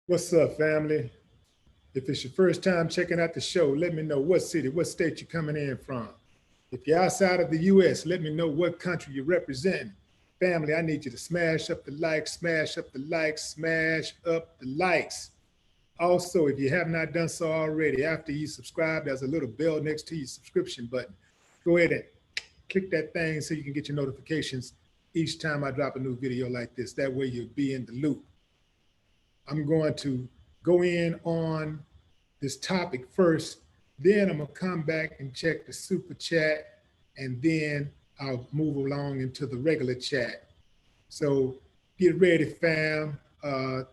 What's up, family? If it's your first time checking out the show, let me know what city, what state you're coming in from. If you're outside of the US, let me know what country you're representing. Family, I need you to smash up the likes, smash up the likes, smash up the likes. Also, if you have not done so already, after you subscribe, there's a little bell next to your subscription button. Go ahead and click that thing so you can get your notifications each time I drop a new video like this. That way you'll be in the loop. I'm going to go in on this topic first, then I'm gonna come back and check the super chat, and then I'll move along into the regular chat. So get ready, fam.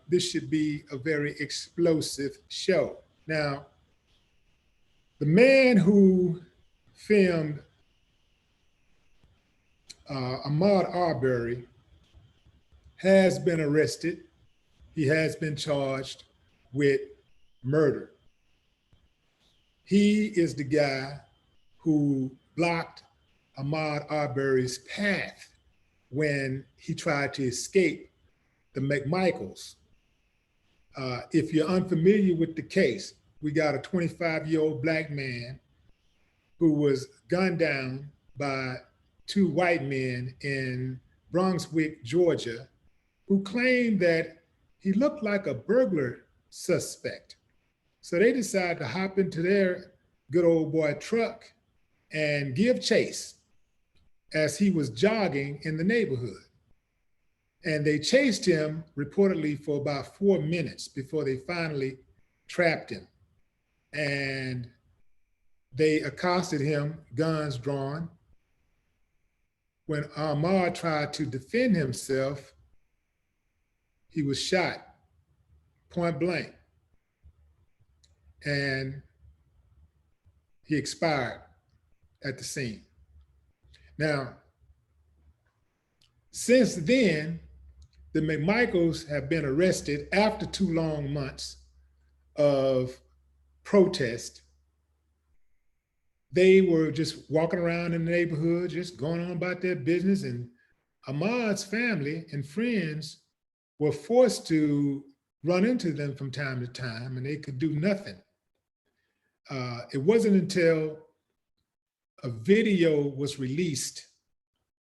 This should be a very explosive show. Now, the man who filmed Ahmaud Arbery has been arrested. He has been charged with murder. He is the guy who blocked Ahmaud Arbery's path when he tried to escape the McMichaels. If you're unfamiliar with the case, we got a 25-year-old black man who was gunned down by two white men in Brunswick, Georgia, who claimed that he looked like a burglar suspect. So they decided to hop into their good old boy truck and give chase as he was jogging in the neighborhood. And they chased him reportedly for about 4 minutes before they finally trapped him. And they accosted him, guns drawn. When Ahmaud tried to defend himself, he was shot point blank, and he expired at the scene. Now, since then, the McMichaels have been arrested after 2 long months of protest. They were just walking around in the neighborhood, just going on about their business, and Ahmaud's family and friends were forced to run into them from time to time, and they could do nothing. It wasn't until a video was released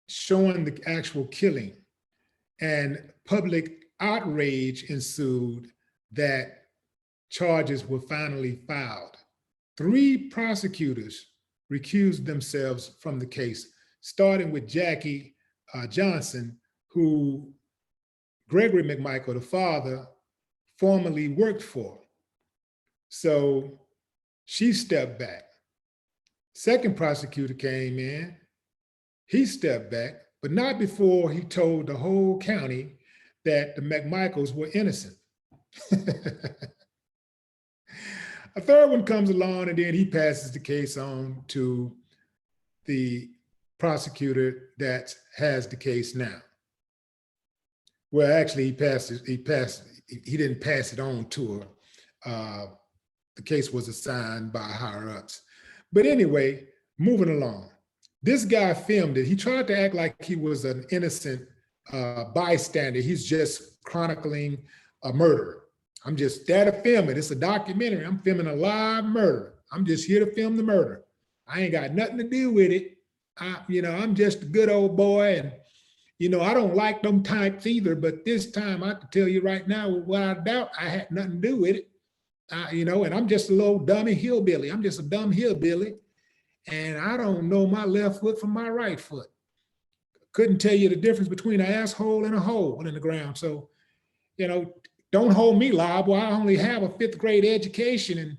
showing the actual killing and public outrage ensued that charges were finally filed. 3 prosecutors recused themselves from the case, starting with Jackie Johnson, who Gregory McMichael, the father, formerly worked for. So she stepped back. Second prosecutor came in, he stepped back, but not before he told the whole county that the McMichaels were innocent. A third one comes along, and then he passes the case on to the prosecutor that has the case now. Well, actually, he didn't pass it on to her. The case was assigned by higher ups. But anyway, moving along. This guy filmed it. He tried to act like he was an innocent bystander. He's just chronicling a murder. I'm just there to film it. It's a documentary. I'm filming a live murder. I'm just here to film the murder. I ain't got nothing to do with it. I'm just a good old boy, and I don't like them types either, but this time I have to tell you right now, without a doubt, I had nothing to do with it. And I'm just a little dummy hillbilly. I'm just a dumb hillbilly, and I don't know my left foot from my right foot. Couldn't tell you the difference between an asshole and a hole in the ground. So, don't hold me liable. I only have a 5th grade education,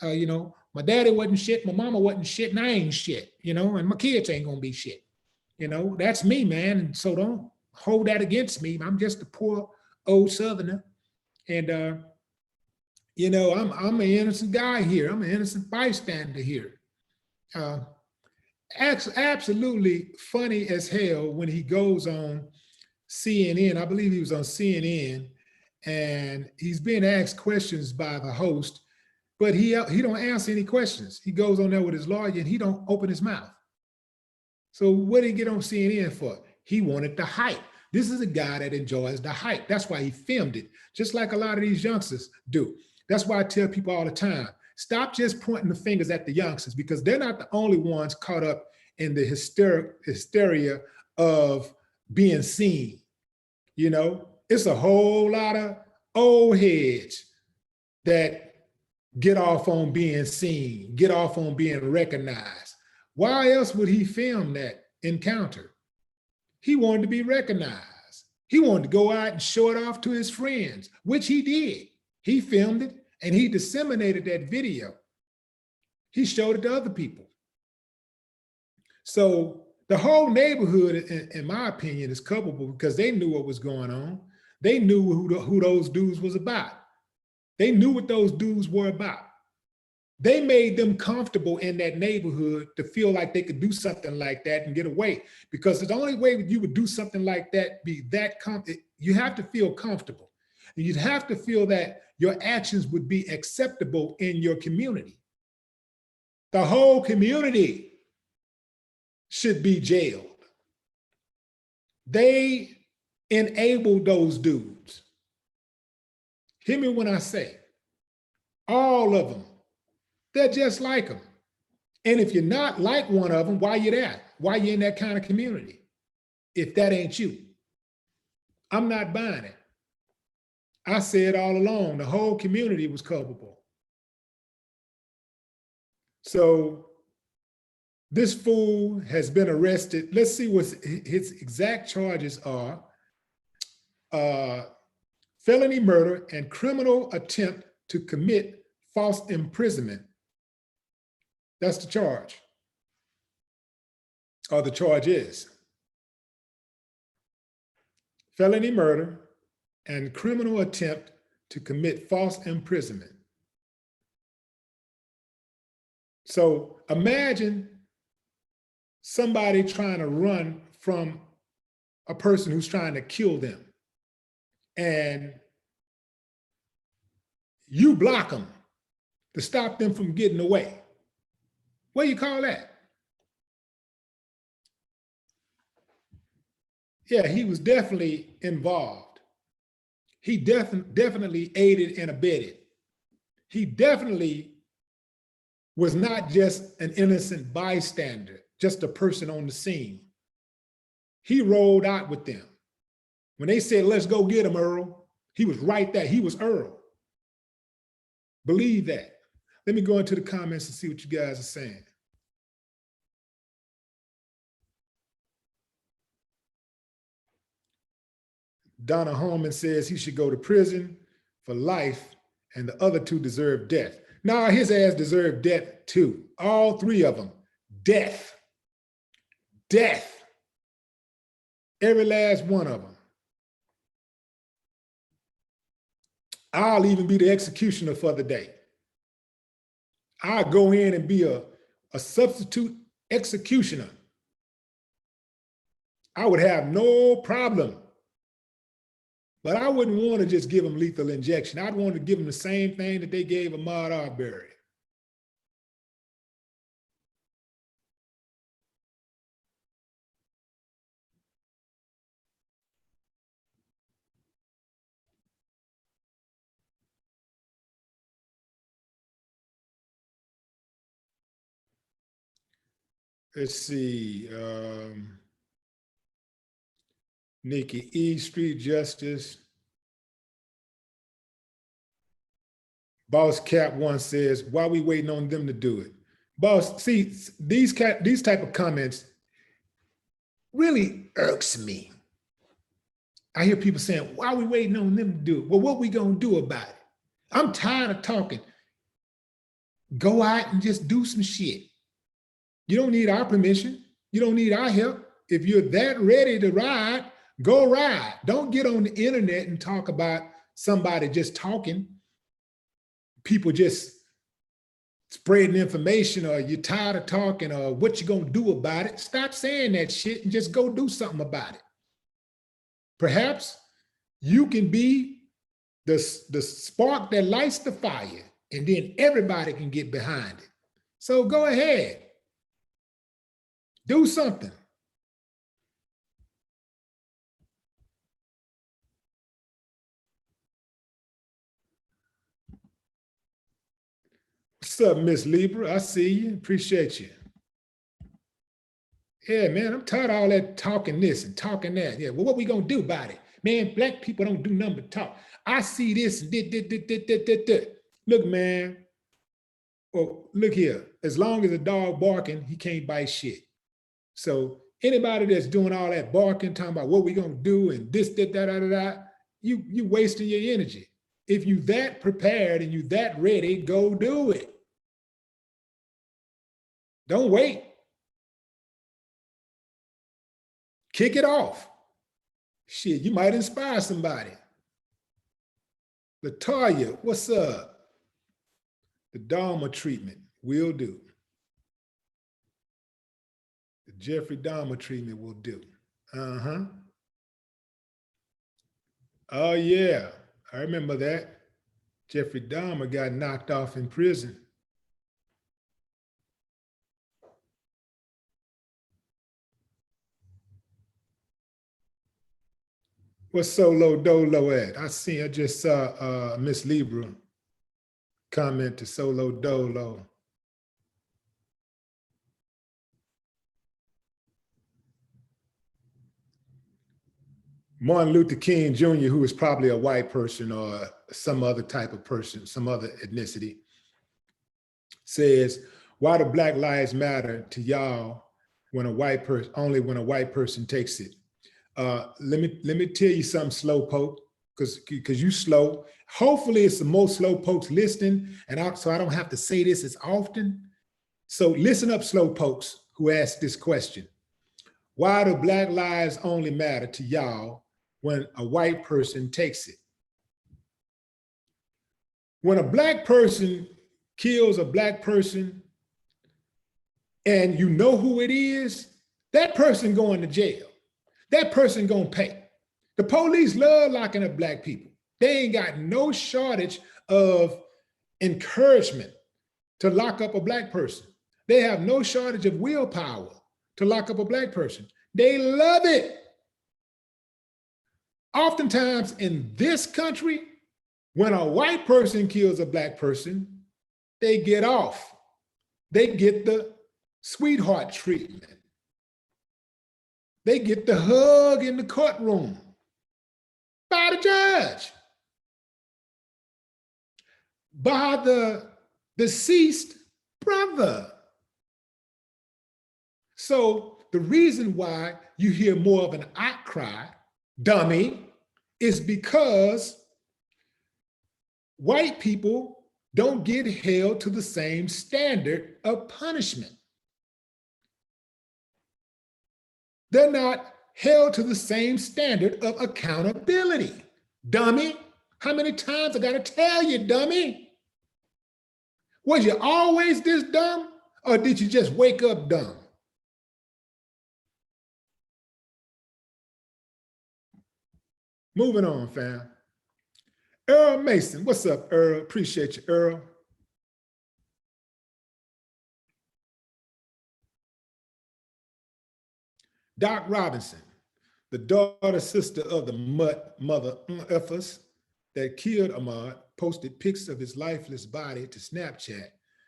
and my daddy wasn't shit, my mama wasn't shit, and I ain't shit, and my kids ain't gonna be shit. That's me, man. And so don't hold that against me. I'm just a poor old Southerner. And, I'm an innocent guy here. I'm an innocent bystander here. Absolutely funny as hell when he goes on CNN. I believe he was on CNN, and he's being asked questions by the host, but he don't answer any questions. He goes on there with his lawyer and he don't open his mouth. So what did he get on CNN for? He wanted the hype. This is a guy that enjoys the hype. That's why he filmed it, just like a lot of these youngsters do. That's why I tell people all the time, stop just pointing the fingers at the youngsters, because they're not the only ones caught up in the hysteria of being seen. You know, it's a whole lot of old heads that get off on being seen, get off on being recognized. Why else would he film that encounter? He wanted to be recognized. He wanted to go out and show it off to his friends, which he did. He filmed it and he disseminated that video. He showed it to other people. So the whole neighborhood, in my opinion, is culpable because they knew what was going on. They knew who those dudes was about. They knew what those dudes were about. They made them comfortable in that neighborhood to feel like they could do something like that and get away. Because the only way you would do something like that, be that you have to feel comfortable. And you'd have to feel that your actions would be acceptable in your community. The whole community should be jailed. They enabled those dudes. Hear me when I say, all of them, they're just like them. And if you're not like one of them, why you there? Why you in that kind of community? If that ain't you. I'm not buying it. I said all along, the whole community was culpable. So this fool has been arrested. Let's see what his exact charges are. Felony murder and criminal attempt to commit false imprisonment. That's the charge, or the charge is. Felony murder and criminal attempt to commit false imprisonment. So imagine somebody trying to run from a person who's trying to kill them, and you block them to stop them from getting away. What do you call that? Yeah, he was definitely involved. He definitely aided and abetted. He definitely was not just an innocent bystander, just a person on the scene. He rolled out with them. When they said, let's go get him, Earl, he was right there. He was Earl. Believe that. Let me go into the comments and see what you guys are saying. Donna Holman says he should go to prison for life and the other two deserve death. Nah, his ass deserved death too. All three of them, death. Death. Every last one of them. I'll even be the executioner for the day. I'll go in and be a substitute executioner. I would have no problem. But I wouldn't want to just give them lethal injection. I'd want to give them the same thing that they gave Ahmaud Arbery. Let's see. Nikki E, Street Justice. Boss Cap One says, why are we waiting on them to do it? Boss, see, these type of comments really irks me. I hear people saying, why are we waiting on them to do it? Well, what are we gonna do about it? I'm tired of talking. Go out and just do some shit. You don't need our permission. You don't need our help. If you're that ready to ride, go ride. Don't get on the internet and talk about somebody just talking. People just spreading information, or you're tired of talking, or what you gonna do about it. Stop saying that shit and just go do something about it. Perhaps you can be the spark that lights the fire, and then everybody can get behind it. So go ahead. Do something. What's up, Miss Libra? I see you. Appreciate you. Yeah, man, I'm tired of all that talking this and talking that. Yeah, well, what we gonna do about it? Man, black people don't do nothing but talk. I see this and did. Look, man. Well, look here. As long as a dog barking, he can't bite shit. So anybody that's doing all that barking, talking about what we gonna do and this, that, you wasting your energy. If you that prepared and you that ready, go do it. Don't wait. Kick it off. Shit, you might inspire somebody. Latoya, what's up? The Dahmer treatment will do. The Jeffrey Dahmer treatment will do. Uh-huh. Oh, yeah. I remember that. Jeffrey Dahmer got knocked off in prison. What's Solo Dolo at? I just saw Miss Libra comment to Solo Dolo. Martin Luther King Jr., who is probably a white person or some other type of person, some other ethnicity, says, why do Black Lives Matter to y'all when a white person, only when a white person takes it? Let me tell you something, Slowpoke, because you slow. Hopefully it's the most Slowpokes listening, and so I don't have to say this as often. So listen up, Slowpokes who asked this question. Why do Black lives only matter to y'all when a white person takes it? When a black person kills a black person and you know who it is, that person going to jail. That person gonna pay. The police love locking up black people. They ain't got no shortage of encouragement to lock up a black person. They have no shortage of willpower to lock up a black person. They love it. Oftentimes in this country, when a white person kills a black person, they get off. They get the sweetheart treatment. They get the hug in the courtroom by the judge, by the deceased brother. So the reason why you hear more of an outcry, dummy, is because white people don't get held to the same standard of punishment. They're not held to the same standard of accountability. Dummy, how many times I gotta tell you, dummy? Was you always this dumb, or did you just wake up dumb? Moving on, fam. Earl Mason, what's up, Earl? Appreciate you, Earl. Doc Robinson, the daughter sister of the mother effers that killed Ahmaud, posted pics of his lifeless body to Snapchat.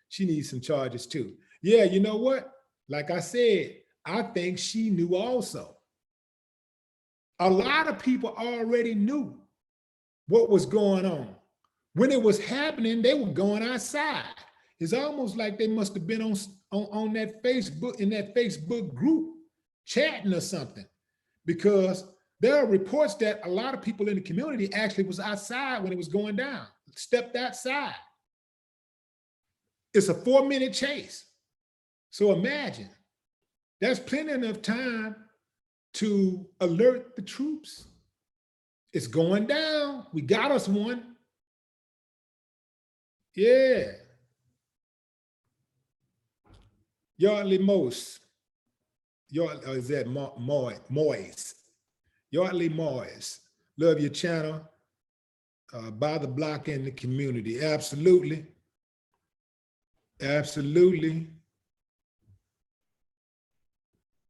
She needs some charges too. Yeah, you know what? Like I said, I think she knew also. A lot of people already knew what was going on. When it was happening, they were going outside. It's almost like they must have been on that Facebook, in that Facebook group, chatting or something, because there are reports that a lot of people in the community actually was outside when it was going down, stepped outside. It's a 4-minute chase. So imagine, that's plenty enough time to alert the troops. It's going down. We got us one. Yeah. Yardley Mose. Is that Moyes? Yardley Moyes. Love your channel. Buy the block in the community. Absolutely. Absolutely.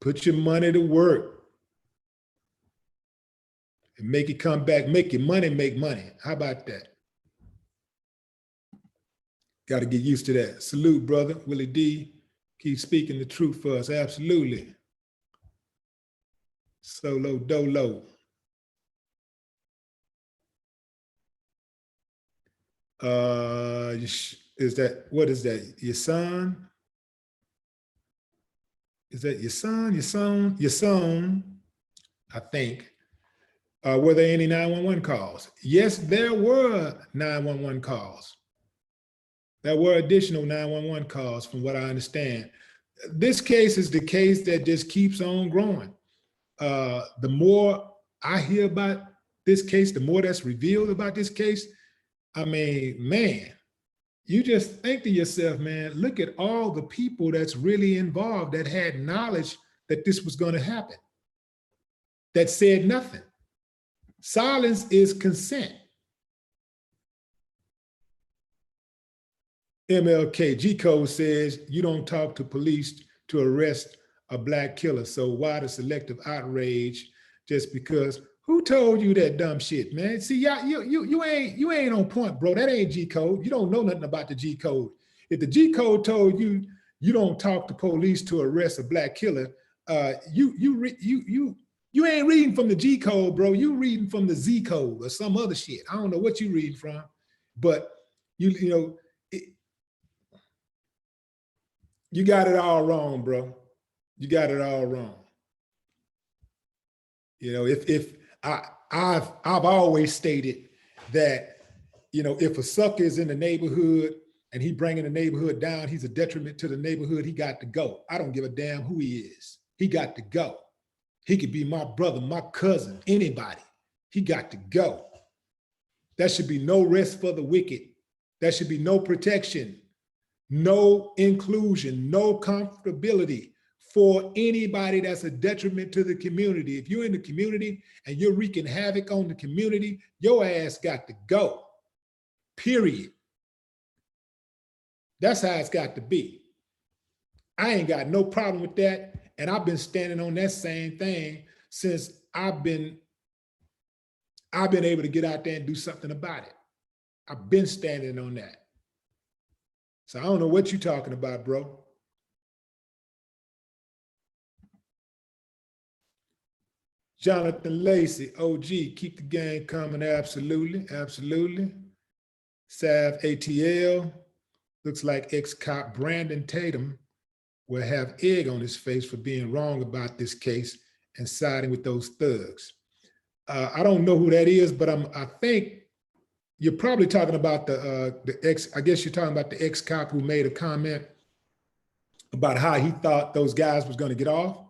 Put your money to work and make it come back. Make your money make money. How about that? Got to get used to that. Salute, brother. Willie D. Keep speaking the truth for us. Absolutely. Solo dolo. Is that, what is that? Your son? Is that your son? Your son, I think. Were there any 911 calls? Yes, there were 911 calls. There were additional 911 calls from what I understand. This case is the case that just keeps on growing. The more I hear about this case, the more that's revealed about this case. I mean, man, you just think to yourself, man, look at all the people that's really involved that had knowledge that this was going to happen, that said nothing. Silence is consent. MLK G-Code says you don't talk to police to arrest a Black killer. So why the selective outrage just because? Who told you that dumb shit, man? See, you ain't on point, bro. That ain't G-Code. You don't know nothing about the G-Code. If the G-Code told you you don't talk to police to arrest a Black killer, you ain't reading from the G-Code, bro. You reading from the Z-Code or some other shit. I don't know what you reading from, but you know, you got it all wrong, bro. You got it all wrong. You know, I've always stated that, you know, if a sucker is in the neighborhood and he bringing the neighborhood down, he's a detriment to the neighborhood. He got to go. I don't give a damn who he is. He got to go. He could be my brother, my cousin, anybody. He got to go. There should be no rest for the wicked. There should be no protection, no inclusion, no comfortability for anybody that's a detriment to the community. If you're in the community and you're wreaking havoc on the community, your ass got to go, period. That's how it's got to be. I ain't got no problem with that. And I've been standing on that same thing since I've been able to get out there and do something about it. I've been standing on that. So I don't know what you're talking about, bro. Jonathan Lacey, OG, keep the game coming. Absolutely, absolutely. Sav ATL, looks like ex-cop Brandon Tatum will have egg on his face for being wrong about this case and siding with those thugs. I don't know who that is, but I think you're probably talking about the ex, I guess you're talking about the ex-cop who made a comment about how he thought those guys was going to get off.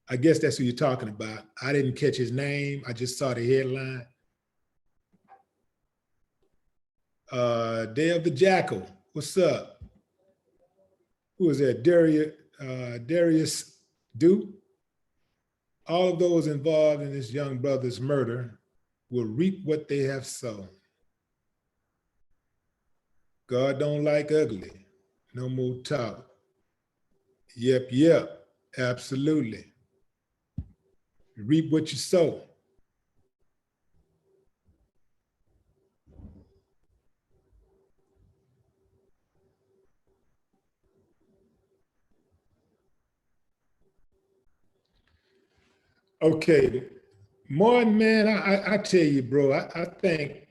I guess that's who you're talking about. I didn't catch his name. I just saw the headline. Day of the Jackal, what's up? Who is that? Darius Dew? All of those involved in this young brother's murder will reap what they have sown. God don't like ugly. No more talk. Yep, absolutely. You reap what you sow. Okay, Martin, man, I tell you, bro, I think,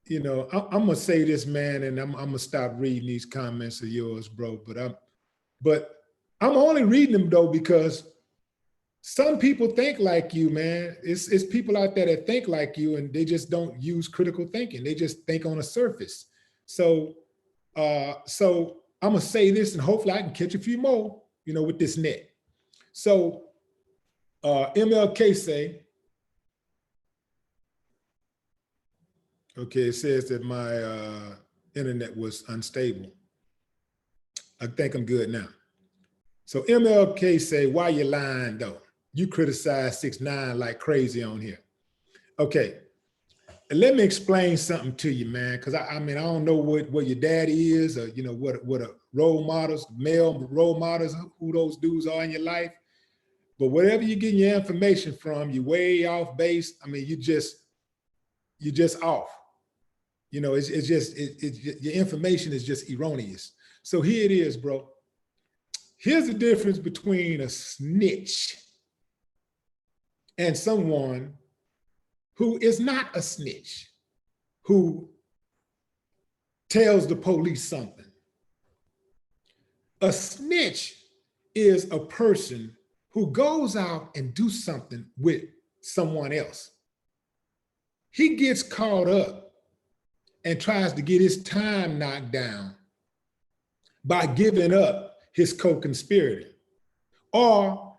you know, I'm gonna say this, man, and I'm gonna stop reading these comments of yours, bro. But I'm only reading them though because some people think like you, man. It's people out there that think like you, and they just don't use critical thinking. They just think on a surface. So I'm gonna say this, and hopefully I can catch a few more, you know, with this net. So MLK say, okay, it says that my internet was unstable. I think I'm good now. So MLK say, why you lying though? You criticize 6ix9ine like crazy on here. Okay, let me explain something to you, man, because I mean, I don't know what your daddy is, or you know, what a role models, male role models, who those dudes are in your life. But whatever you're getting your information from, you're way off base. I mean, you're just off. You know, it's just, your information is just erroneous. So here it is, bro. Here's the difference between a snitch and someone who is not a snitch, who tells the police something. A snitch is a person who goes out and do something with someone else. He gets caught up and tries to get his time knocked down by giving up his co-conspirator. Or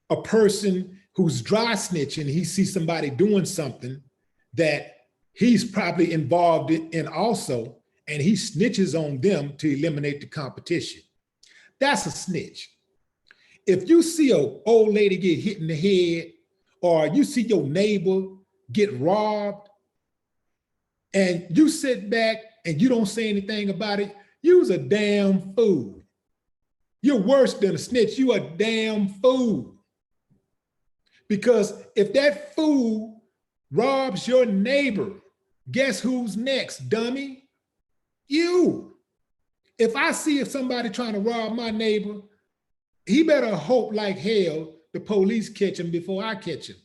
a person who's dry snitching, he sees somebody doing something that he's probably involved in also, and he snitches on them to eliminate the competition. That's a snitch. If you see an old lady get hit in the head, or you see your neighbor get robbed, and you sit back and you don't say anything about it, you's a damn fool. You're worse than a snitch. You a damn fool. Because if that fool robs your neighbor, guess who's next, dummy? You. If I see somebody trying to rob my neighbor, he better hope like hell the police catch him before I catch him.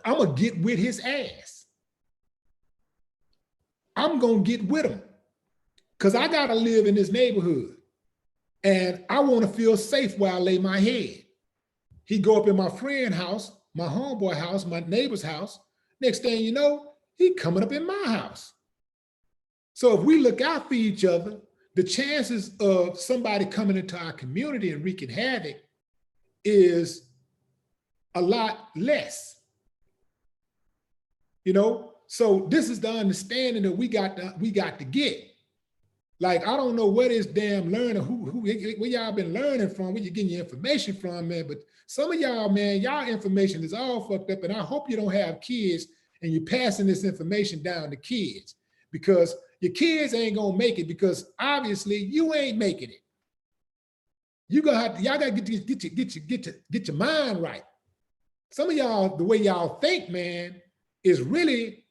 I'm gonna get with his ass. I'm gonna get with him because I gotta live in this neighborhood and I wanna feel safe where I lay my head. He go up in my friend's house, my homeboy house, my neighbor's house. Next thing you know, he coming up in my house. So if we look out for each other, the chances of somebody coming into our community and wreaking havoc is a lot less. You know, so this is the understanding that we got to get. Like, I don't know where this damn learner, where y'all been learning from, where you getting your information from, man, but some of y'all, man, y'all information is all fucked up, and I hope you don't have kids and you're passing this information down to kids, because your kids ain't gonna make it, because obviously you ain't making it. Y'all gotta get your mind right. Some of y'all, the way y'all think, man, is really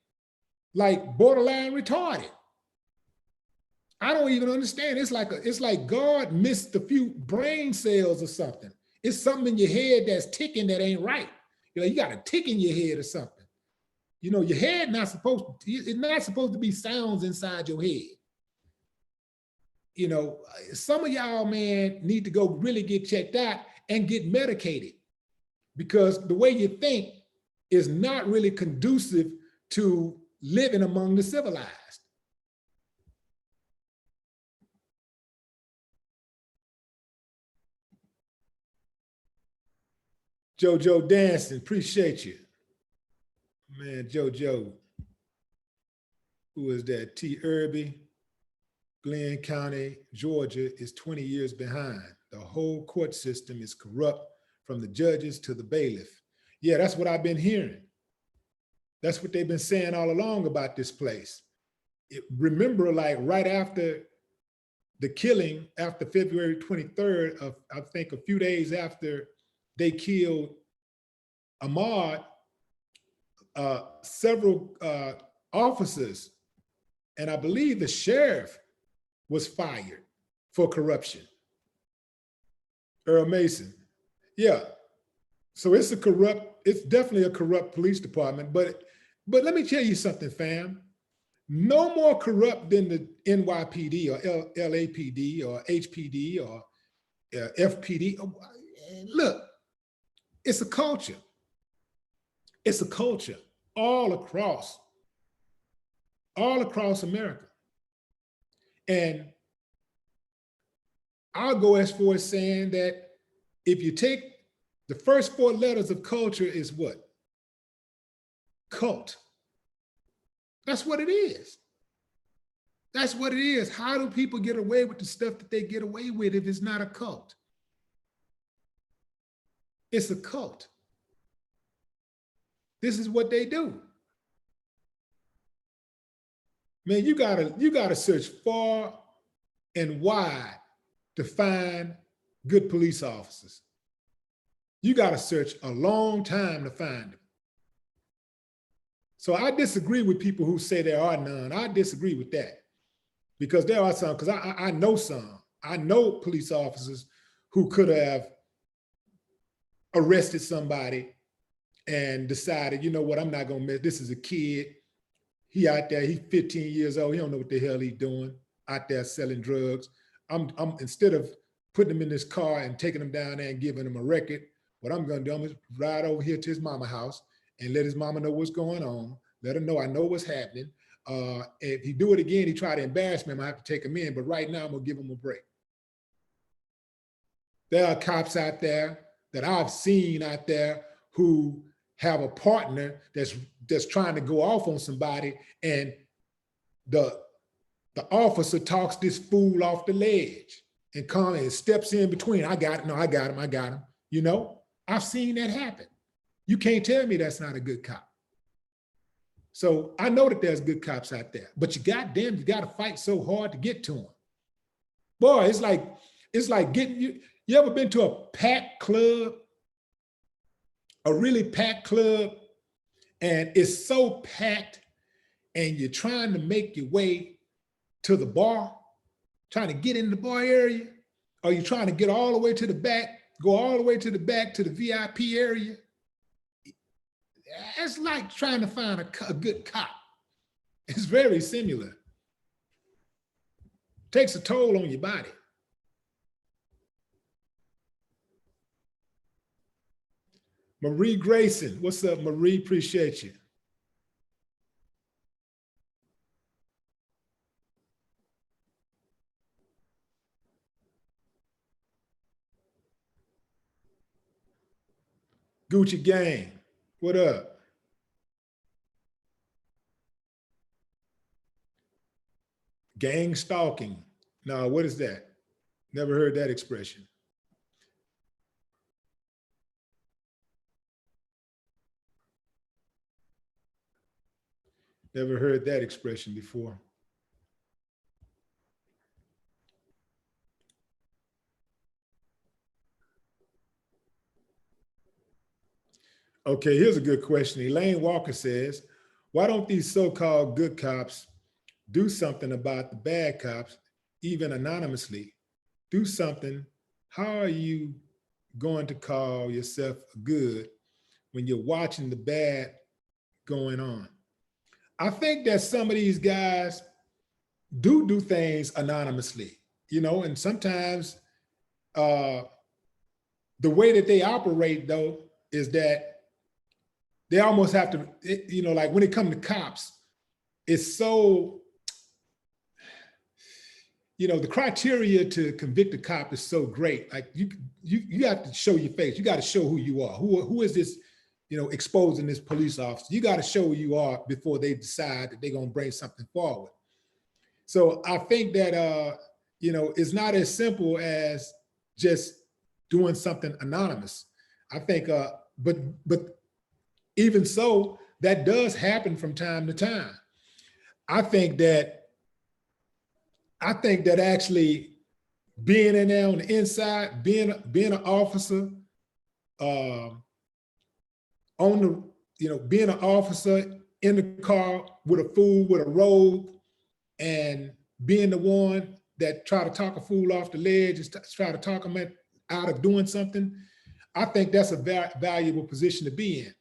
like borderline retarded. I don't even understand. It's like God missed a few brain cells or something. It's something in your head that's ticking that ain't right. You know, you got a tick in your head or something. You know, your head it's not supposed to be sounds inside your head. You know, some of y'all, man, need to go really get checked out and get medicated, because the way you think is not really conducive to living among the civilized. JoJo Dancing, appreciate you. Man, JoJo. Who is that? T. Arbery, Glenn County, Georgia is 20 years behind. The whole court system is corrupt, from the judges to the bailiff. Yeah, that's what I've been hearing. That's what they've been saying all along about this place. Remember, like right after the killing, after February 23rd, of, I think a few days after they killed Ahmaud, several officers, and I believe the sheriff was fired for corruption. Earl Mason. Yeah. So it's definitely a corrupt police department, but let me tell you something, fam. No more corrupt than the NYPD or LAPD or HPD or FPD. Look, it's a culture. It's a culture all across America. And I'll go as far as saying that if you take the first 4 letters of culture is what? Cult. That's what it is. That's what it is. How do people get away with the stuff that they get away with if it's not a cult? It's a cult. This is what they do. Man, you gotta search far and wide to find good police officers. You gotta search a long time to find them. So I disagree with people who say there are none. I disagree with that because there are some, because I know some. I know police officers who could have arrested somebody and decided, you know what, I'm not gonna miss, this is a kid. He out there, he's 15 years old. He don't know what the hell he's doing out there selling drugs. I'm instead of putting him in this car and taking him down there and giving him a record, what I'm gonna do, I'm gonna ride over here to his mama house and let his mama know what's going on. Let her know I know what's happening. If he do it again, he try to embarrass me, I'm gonna have to take him in. But right now, I'm gonna give him a break. There are cops out there that I've seen out there who have a partner that's trying to go off on somebody, and the officer talks this fool off the ledge and comes and steps in between. I got it. No, I got him. You know, I've seen that happen. You can't tell me that's not a good cop. So I know that there's good cops out there, but you got to fight so hard to get to them. Boy, it's like getting you ever been to a packed club, a really packed club, and it's so packed and you're trying to make your way to the bar, trying to get in the bar area, or you're trying to get all the way to the back, go all the way to the back to the VIP area. It's like trying to find a good cop. It's very similar. Takes a toll on your body. Marie Grayson, what's up, Marie? Appreciate you. Gucci Gang, what up? Gang stalking. No, what is that? Never heard that expression. Never heard that expression before. Okay, here's a good question. Elaine Walker says, why don't these so-called good cops do something about the bad cops, even anonymously? Do something. How are you going to call yourself good when you're watching the bad going on? I think that some of these guys do things anonymously, you know, and sometimes the way that they operate, though, is that they almost have to, you know, like when it comes to cops, it's so, you know, the criteria to convict a cop is so great. Like you have to show your face. You got to show who you are. Who is this, you know, exposing this police officer? You got to show who you are before they decide that they're going to bring something forward. So I think that, you know, it's not as simple as just doing something anonymous. I think, but even so, that does happen from time to time. I think that actually being in there on the inside, being an officer, on the, you know, being an officer in the car with a fool with a robe, and being the one that try to talk a fool off the ledge and try to talk them out of doing something, I think that's a valuable position to be in.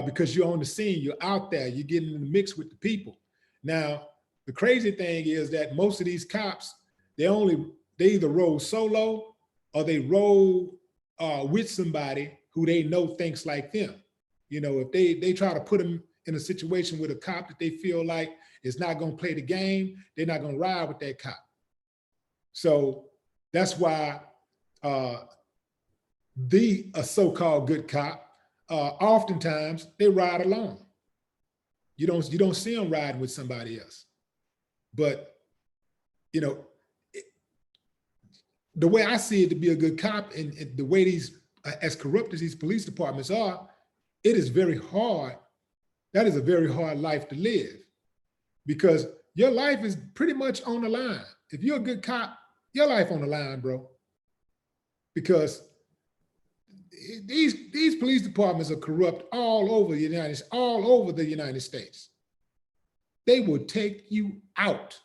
Because you're on the scene, you're out there, you're getting in the mix with the people. Now, the crazy thing is that most of these cops, they either roll solo or they roll with somebody who they know thinks like them. You know, if they try to put them in a situation with a cop that they feel like is not going to play the game, they're not going to ride with that cop. So that's why a so-called good cop, oftentimes they ride alone. You don't see them riding with somebody else. But, you know, the way I see it to be a good cop, and the way these, as corrupt as these police departments are, it is very hard. That is a very hard life to live, because your life is pretty much on the line. If you're a good cop, your life on the line, bro. Because these police departments are corrupt all over the United States. They will take you out.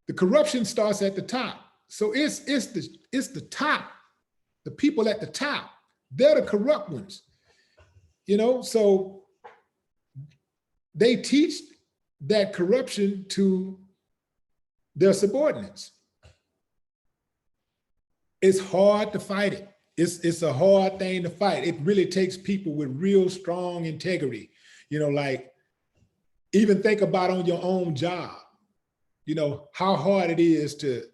The corruption starts at the top. So it's the top, the people at the top, they're the corrupt ones. You know, so they teach that corruption to their subordinates. It's hard to fight it. It's a hard thing to fight. It really takes people with real strong integrity. You know, like even think about on your own job, you know, how hard it is to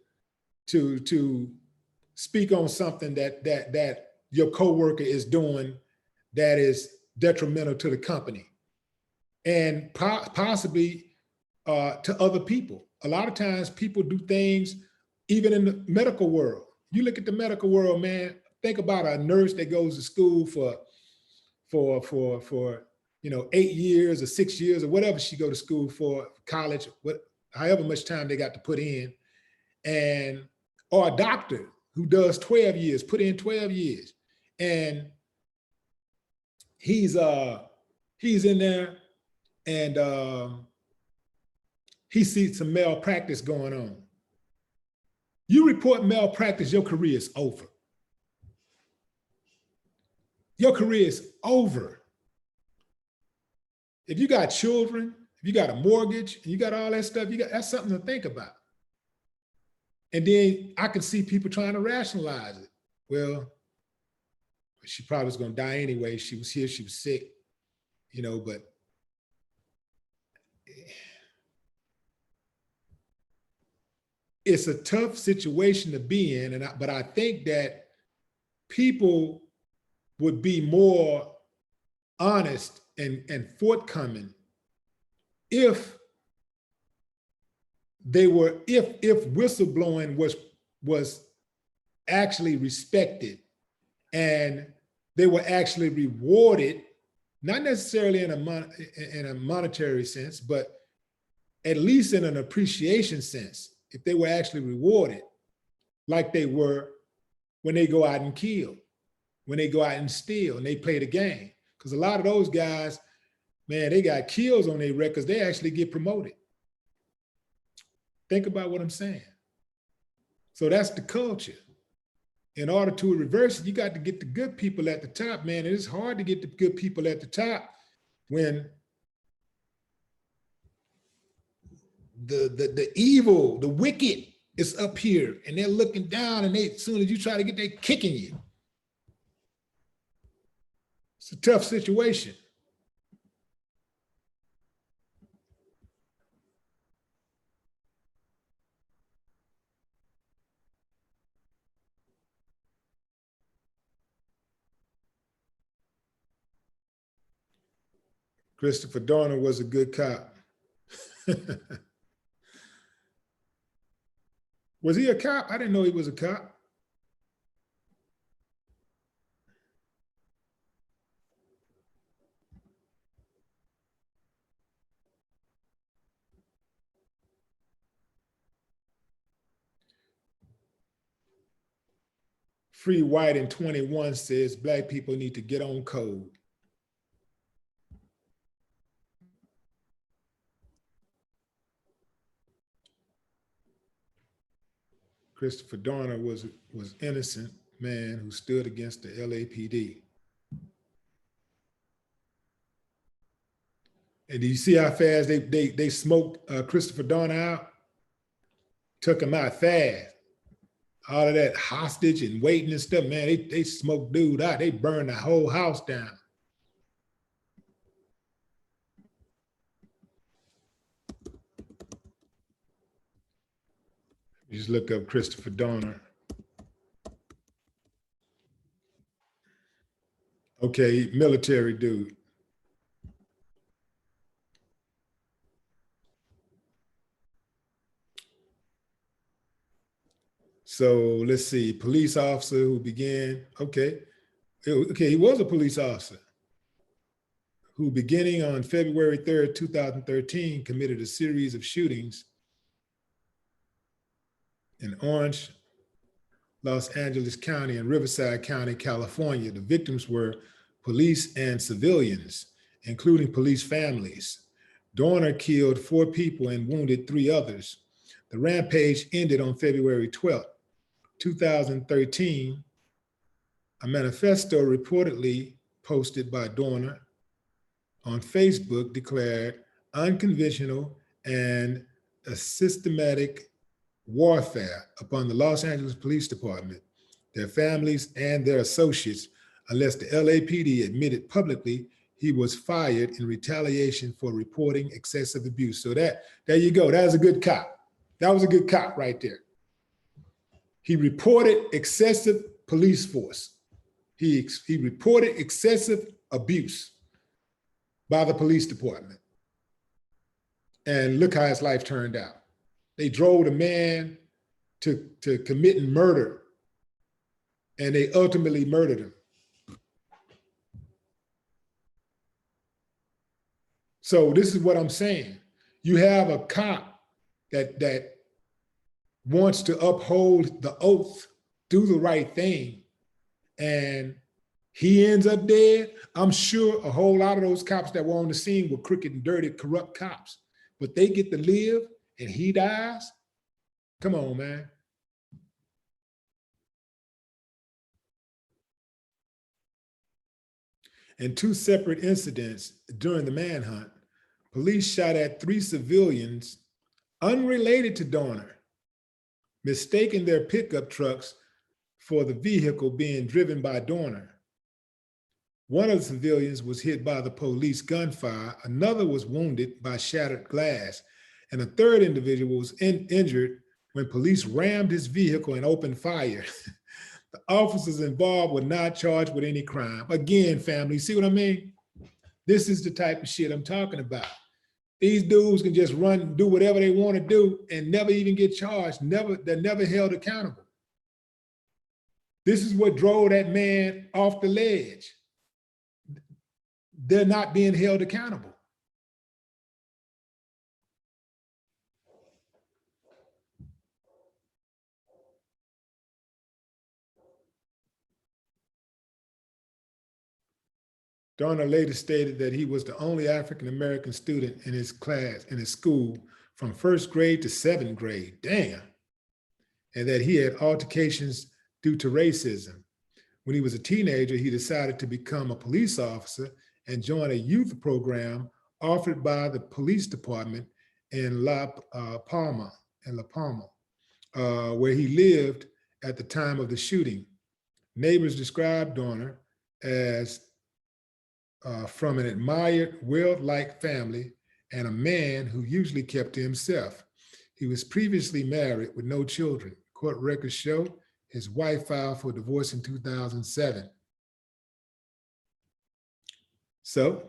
speak on something that your coworker is doing that is detrimental to the company and possibly to other people. A lot of times people do things even in the medical world. You look at the medical world, man, think about a nurse that goes to school for 8 years or 6 years or whatever she go to school for, college, however much time they got to put in, or a doctor who does 12 years, put in 12 years. And he's in there and he sees some malpractice going on. You report malpractice, your career is over. Your career is over. If you got children, if you got a mortgage, and you got all that stuff, that's something to think about. And then I can see people trying to rationalize it. Well, she probably was going to die anyway. She was here, she was sick, you know, but it's a tough situation to be in. But I think that people would be more honest and forthcoming if whistleblowing was actually respected and they were actually rewarded, not necessarily in a monetary sense, but at least in an appreciation sense, if they were actually rewarded like they were when they go out and kill, when they go out and steal and they play the game. Because a lot of those guys, man, they got kills on their records, they actually get promoted. Think about what I'm saying. So that's the culture. In order to reverse it, you got to get the good people at the top, man. And it's hard to get the good people at the top when the evil, the wicked is up here and they're looking down, and as soon as you try to get, they kicking you. It's a tough situation. Christopher Dorner was a good cop. Was he a cop? I didn't know he was a cop. Free White in 21 says Black people need to get on code. Christopher Dorner was innocent man who stood against the LAPD. And do you see how fast they smoked Christopher Dorner out? Took him out fast. All of that hostage and waiting and stuff, man, they smoked dude out. They burned the whole house down. You just look up Christopher Dorner. Okay, military dude. So let's see, police officer who began, okay, he was a police officer who beginning on February 3rd, 2013, committed a series of shootings in Orange, Los Angeles County and Riverside County, California. The victims were police and civilians, including police families. Dorner killed 4 people and wounded 3 others. The rampage ended on February 12, 2013. A manifesto reportedly posted by Dorner on Facebook declared unconventional and a systematic warfare upon the Los Angeles Police Department, their families, and their associates, unless the LAPD admitted publicly he was fired in retaliation for reporting excessive abuse. So there you go. That was a good cop. That was a good cop right there. He reported excessive police force. He reported excessive abuse by the police department. And look how his life turned out. They drove the man to committing murder, and they ultimately murdered him. So this is what I'm saying. You have a cop that wants to uphold the oath, do the right thing, and he ends up dead. I'm sure a whole lot of those cops that were on the scene were crooked and dirty, corrupt cops, but they get to live and he dies. Come on, man. In 2 separate incidents during the manhunt, police shot at 3 civilians unrelated to Dorner, mistaking their pickup trucks for the vehicle being driven by Dorner. One of the civilians was hit by the police gunfire, another was wounded by shattered glass, and a third individual was injured when police rammed his vehicle and opened fire. The officers involved were not charged with any crime. Again, family, see what I mean? This is the type of shit I'm talking about. These dudes can just run and do whatever they want to do and never even get charged. They're never held accountable. This is what drove that man off the ledge. They're not being held accountable. Dorner later stated that he was the only African-American student in his class, in his school, from 1st grade to 7th grade, damn. And that he had altercations due to racism. When he was a teenager, he decided to become a police officer and join a youth program offered by the police department in La Palma, where he lived at the time of the shooting. Neighbors described Dorner as from an admired, well-liked family and a man who usually kept to himself. He was previously married with no children. Court records show his wife filed for divorce in 2007. So,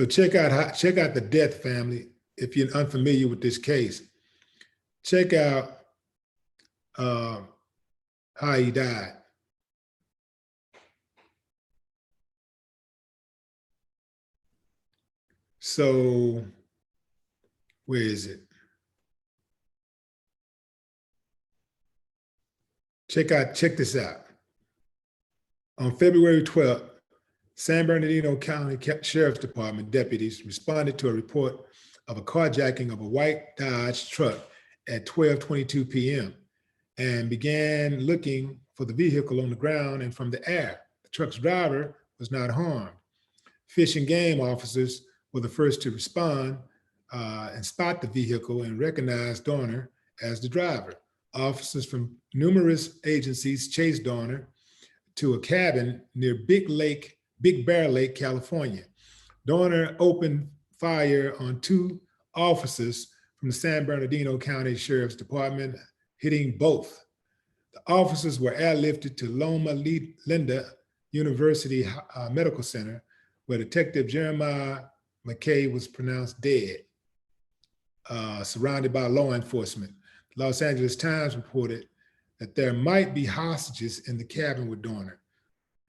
check out the death, family. If you're unfamiliar with this case, check out how he died. So, where is it? Check this out. On February 12th, San Bernardino County Sheriff's Department deputies responded to a report of a carjacking of a white Dodge truck at 12:22 p.m. and began looking for the vehicle on the ground and from the air. The truck's driver was not harmed. Fish and Game officers were the first to respond and spot the vehicle and recognize Dorner as the driver. Officers from numerous agencies chased Dorner to a cabin near Big Bear Lake, California. Dorner opened fire on 2 officers from the San Bernardino County Sheriff's Department, hitting both. The officers were airlifted to Loma Linda University Medical Center, where Detective Jeremiah McKay was pronounced dead, surrounded by law enforcement. The Los Angeles Times reported that there might be hostages in the cabin with Dorner.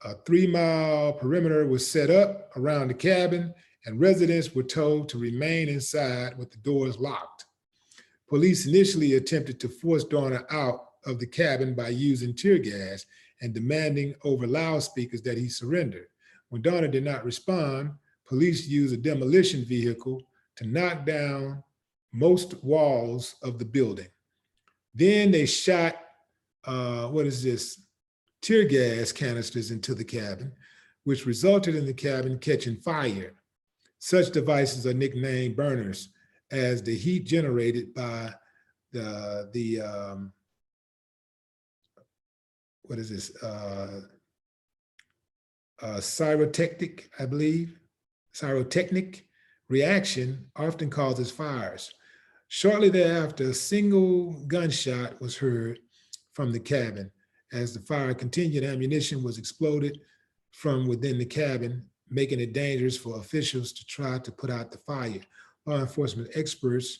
A 3-mile perimeter was set up around the cabin, and residents were told to remain inside with the doors locked. Police initially attempted to force Dorner out of the cabin by using tear gas and demanding over loudspeakers that he surrender. When Dorner did not respond, police used a demolition vehicle to knock down most walls of the building. Then they shot, tear gas canisters into the cabin, which resulted in the cabin catching fire. Such devices are nicknamed burners, as the heat generated by pyrotechnic reaction often causes fires. Shortly thereafter, a single gunshot was heard from the cabin. As the fire continued, ammunition was exploded from within the cabin, making it dangerous for officials to try to put out the fire. Law enforcement experts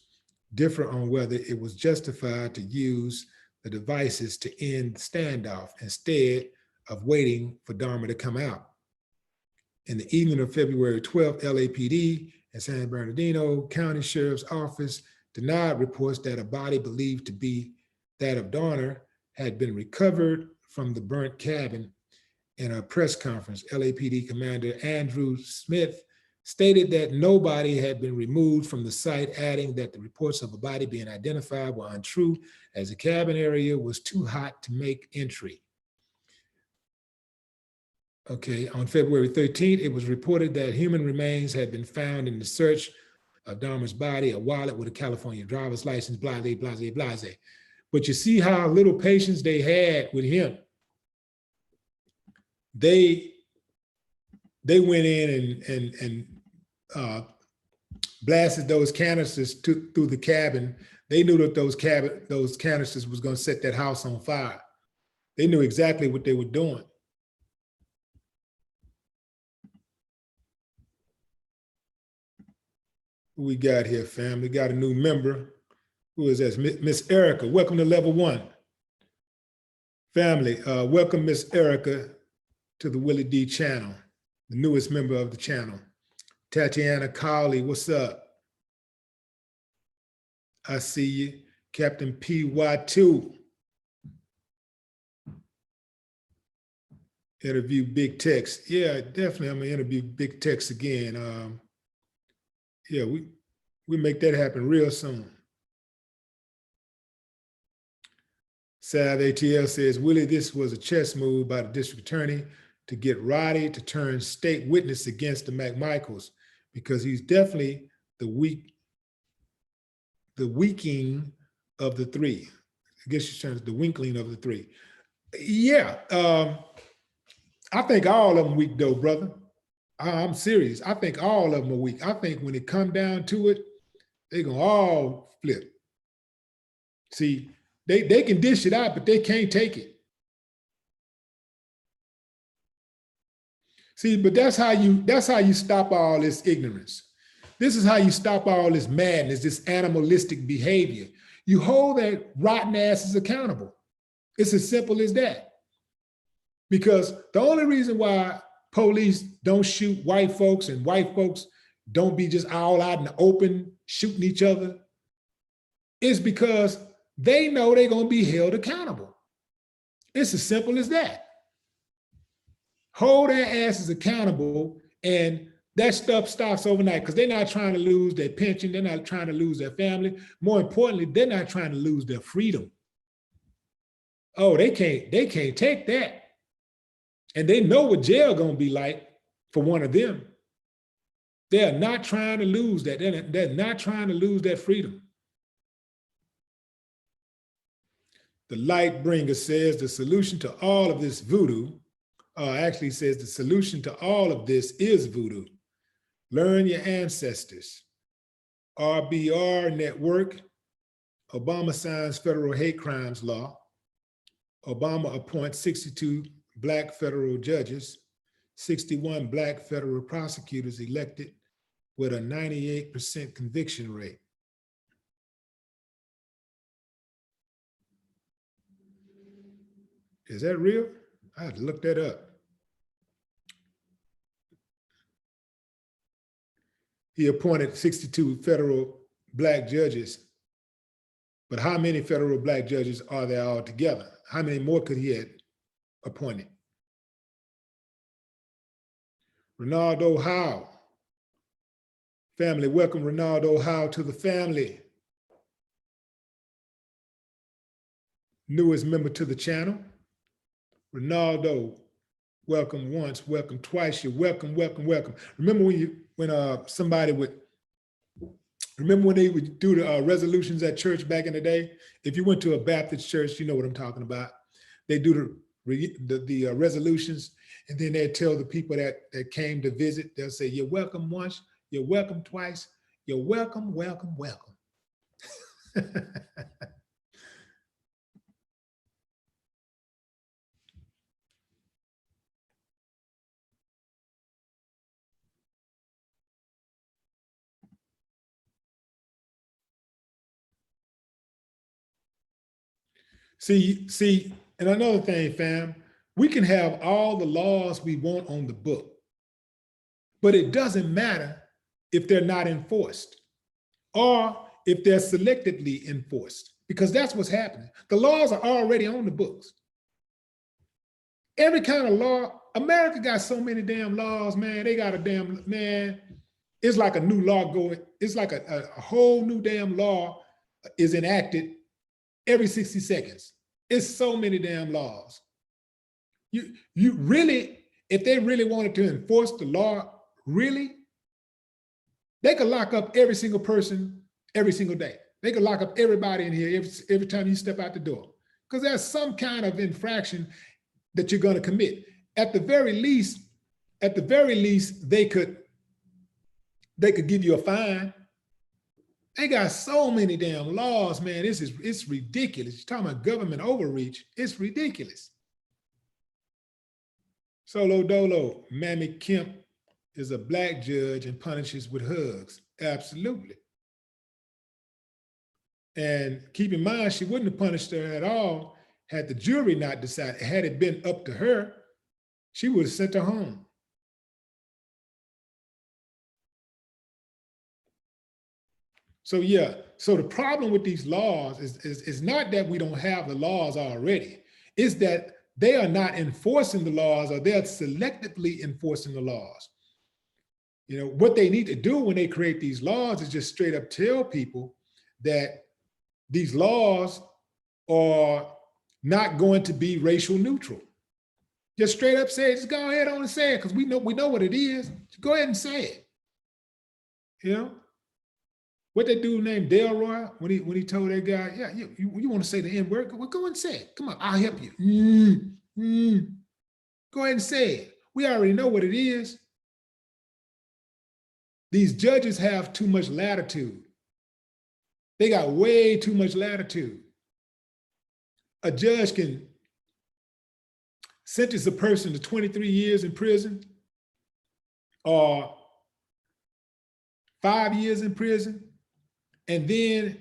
differ on whether it was justified to use the devices to end the standoff instead of waiting for Dahmer to come out. In the evening of February 12th, LAPD and San Bernardino County Sheriff's Office denied reports that a body believed to be that of Dorner had been recovered from the burnt cabin. In a press conference, LAPD Commander Andrew Smith stated that nobody had been removed from the site, adding that the reports of a body being identified were untrue, as the cabin area was too hot to make entry. Okay, on February 13th, it was reported that human remains had been found in the search of Dahmer's body, a wallet with a California driver's license, blase, blase, blase. But you see how little patience they had with him. They went in and blasted those canisters through the cabin. They knew that those canisters was going to set that house on fire. They knew exactly what they were doing. Who we got here, fam? We got a new member. Who is that? Miss Erica. Welcome to level 1. Family, welcome Miss Erica to the Willie D channel, the newest member of the channel. Tatiana Cowley, what's up? I see you. Captain PY2. Interview Big Tex. Yeah, definitely I'm gonna interview Big Tex again. Yeah, we make that happen real soon. Sav ATL says, Willie, this was a chess move by the district attorney to get Roddy to turn state witness against the McMichaels, because he's definitely the weaking of the three. I guess she's trying to the winkling of the three. Yeah, I think all of them weak though, brother. I'm serious. I think all of them are weak. I think when it come down to it, they're gonna all flip. See, they can dish it out, but they can't take it. See, but that's how you stop all this ignorance. This is how you stop all this madness, this animalistic behavior. You hold that rotten asses accountable. It's as simple as that. Because the only reason why police don't shoot white folks and white folks don't be just all out in the open shooting each other is because they know they're going to be held accountable. It's as simple as that. Hold their asses accountable, and that stuff stops overnight, because they're not trying to lose their pension. They're not trying to lose their family. More importantly, they're not trying to lose their freedom. Oh, they can't take that. And they know what jail gonna be like for one of them. They're not trying to lose that. They're not trying to lose that freedom. The Light Bringer says the solution to all of this voodoo, actually says the solution to all of this is voodoo. Learn your ancestors. RBR Network. Obama signs federal hate crimes law. Obama appoints 62 Black federal judges, 61 Black federal prosecutors elected with a 98% conviction rate. Is that real? I had to look that up. He appointed 62 federal Black judges But how many federal black judges are there altogether? How many more could he have appointed? Ronaldo Howe. Family, welcome Ronaldo Howe to the family. Newest member to the channel. Ronaldo, welcome once, welcome twice. You're welcome, welcome, welcome. Remember when somebody would, remember when they would do the resolutions at church back in the day? If you went to a Baptist church, you know what I'm talking about. They do the resolutions, and then they'd tell the people that came to visit, they'll say, you're welcome once, you're welcome twice, you're welcome, welcome, welcome. See, and another thing, fam, we can have all the laws we want on the book, but it doesn't matter if they're not enforced or if they're selectively enforced, because that's what's happening. The laws are already on the books. Every kind of law, America got so many damn laws, man. They got a damn, man, it's like a new law going, it's like a whole new damn law is enacted every 60 seconds. It's so many damn laws. You really, if they really wanted to enforce the law, really, they could lock up every single person every single day. They could lock up everybody in here every time you step out the door, because there's some kind of infraction that you're going to commit. At the very least, they could give you a fine. They got so many damn laws, man. It's ridiculous. You're talking about government overreach. It's ridiculous. Solo Dolo, Mammy Kemp is a black judge and punishes with hugs. Absolutely. And keep in mind, she wouldn't have punished her at all had the jury not decided. Had it been up to her, she would have sent her home. So yeah, so the problem with these laws is not that we don't have the laws already. It's that they are not enforcing the laws, or they're selectively enforcing the laws. You know, what they need to do when they create these laws is just straight up tell people that these laws are not going to be racial neutral. Just straight up say it. Just go ahead on and say it, because we know what it is. Just go ahead and say it. You know? What that dude named Delroy, when he told that guy, yeah, you want to say the N-word? Well, go and say it. Come on, I'll help you. Go ahead and say it. We already know what it is. These judges have too much latitude. They got way too much latitude. A judge can sentence a person to 23 years in prison or 5 years in prison. And then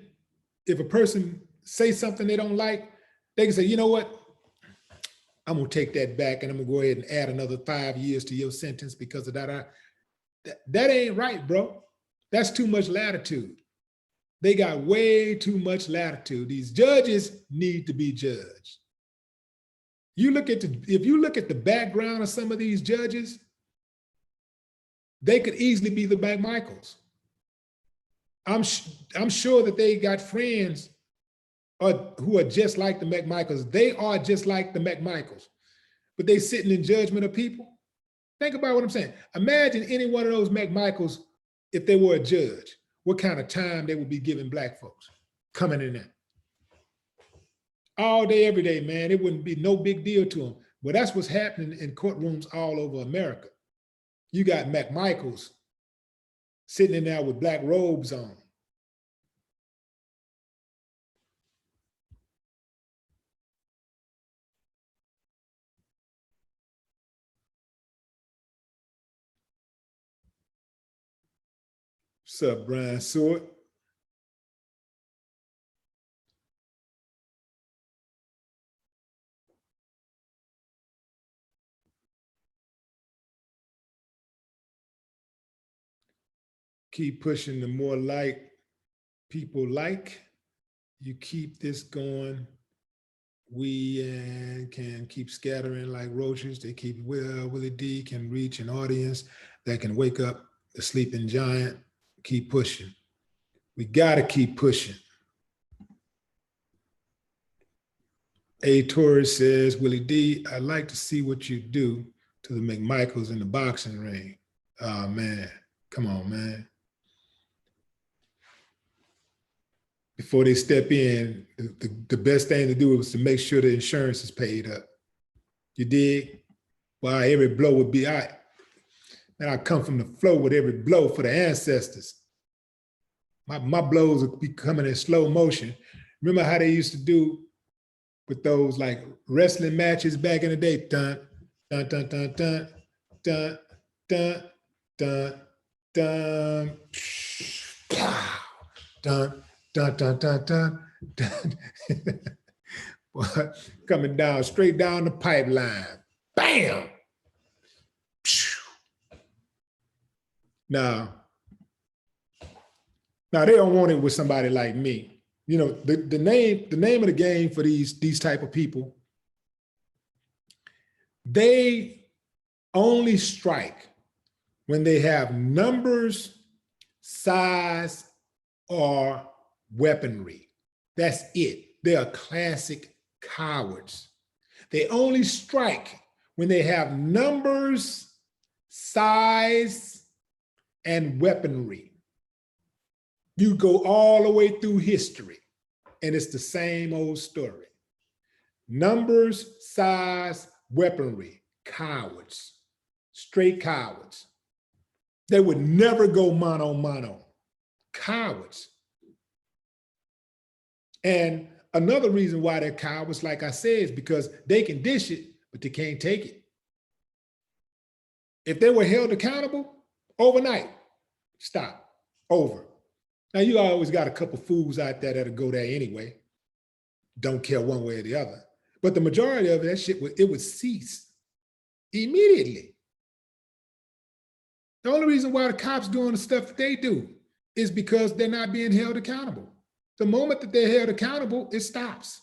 if a person says something they don't like, they can say, you know what? I'm gonna take that back and I'm gonna go ahead and add another 5 years to your sentence because of that. That ain't right, bro. That's too much latitude. They got way too much latitude. These judges need to be judged. If you look at the background of some of these judges, they could easily be the McMichaels. I'm sure that they got friends who are just like the McMichaels. They are just like the McMichaels, but they sitting in judgment of people. Think about what I'm saying. Imagine any one of those McMichaels, if they were a judge, what kind of time they would be giving black folks coming in there. All day, every day, man. It wouldn't be no big deal to them. But that's what's happening in courtrooms all over America. You got McMichaels sitting in there with black robes on. What's up, Brian Seward? Keep pushing the more like people like. you keep this going, we can keep scattering like roaches. They keep, Willie D can reach an audience that can wake up the sleeping giant. Keep pushing. We gotta keep pushing. A Torres says, Willie D, I'd like to see what you do to the McMichaels in the boxing ring. Oh man, come on, man. Before they step in, the best thing to do was to make sure the insurance is paid up. You dig? Why every blow would be, and I come from the flow with every blow for the ancestors. My blows would be coming in slow motion. Remember how they used to do with those like wrestling matches back in the day? Dun, dun, dun, dun, dun, dun, dun, dun, dun, dun, dun, dun, dun, dun, dun. Coming down, straight down the pipeline. Bam! Now they don't want it with somebody like me. You know, the name of the game for these type of people, they only strike when they have numbers, size, or weaponry. That's it. They are classic cowards. They only strike when they have numbers, size, and weaponry. You go all the way through history, and it's the same old story. Numbers, size, weaponry, cowards, straight cowards. They would never go mano-mano, cowards. And another reason why they're cowards, like I said, is because they can dish it, but they can't take it. If they were held accountable overnight, stop, over. Now, you always got a couple fools out there that'll go there anyway. Don't care one way or the other. But the majority of that shit, it would cease immediately. The only reason why the cops doing the stuff that they do is because they're not being held accountable. The moment that they're held accountable, it stops.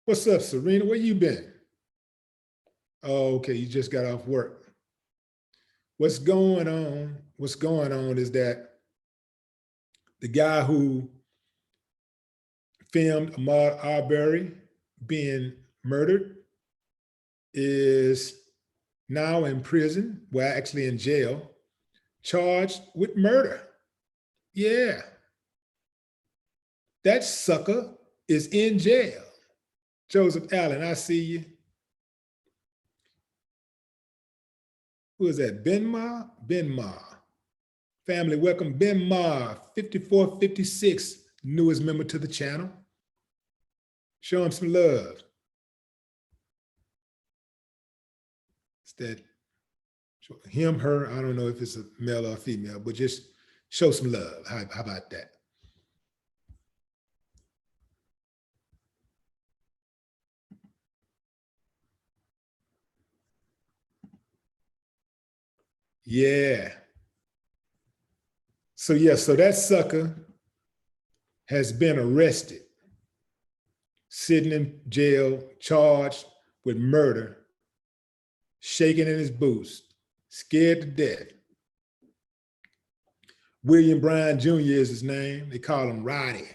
What's up, Serena? Where you been? Oh, okay, you just got off work. What's going on? What's going on is that the guy who filmed Ahmaud Arbery being murdered is now in prison, well, actually in jail, charged with murder. Yeah. That sucker is in jail. Joseph Allen, I see you. Who is that? Ben Ma? Ben Ma. Family, welcome Ben Ma, 5456, newest member to the channel. Show him some love. It's that him, her, I don't know if it's a male or female, but just show some love. How about that? Yeah. So yeah, so that sucker has been arrested, sitting in jail, charged with murder, shaking in his boots, scared to death. William Bryan Jr. is his name. They call him Roddy.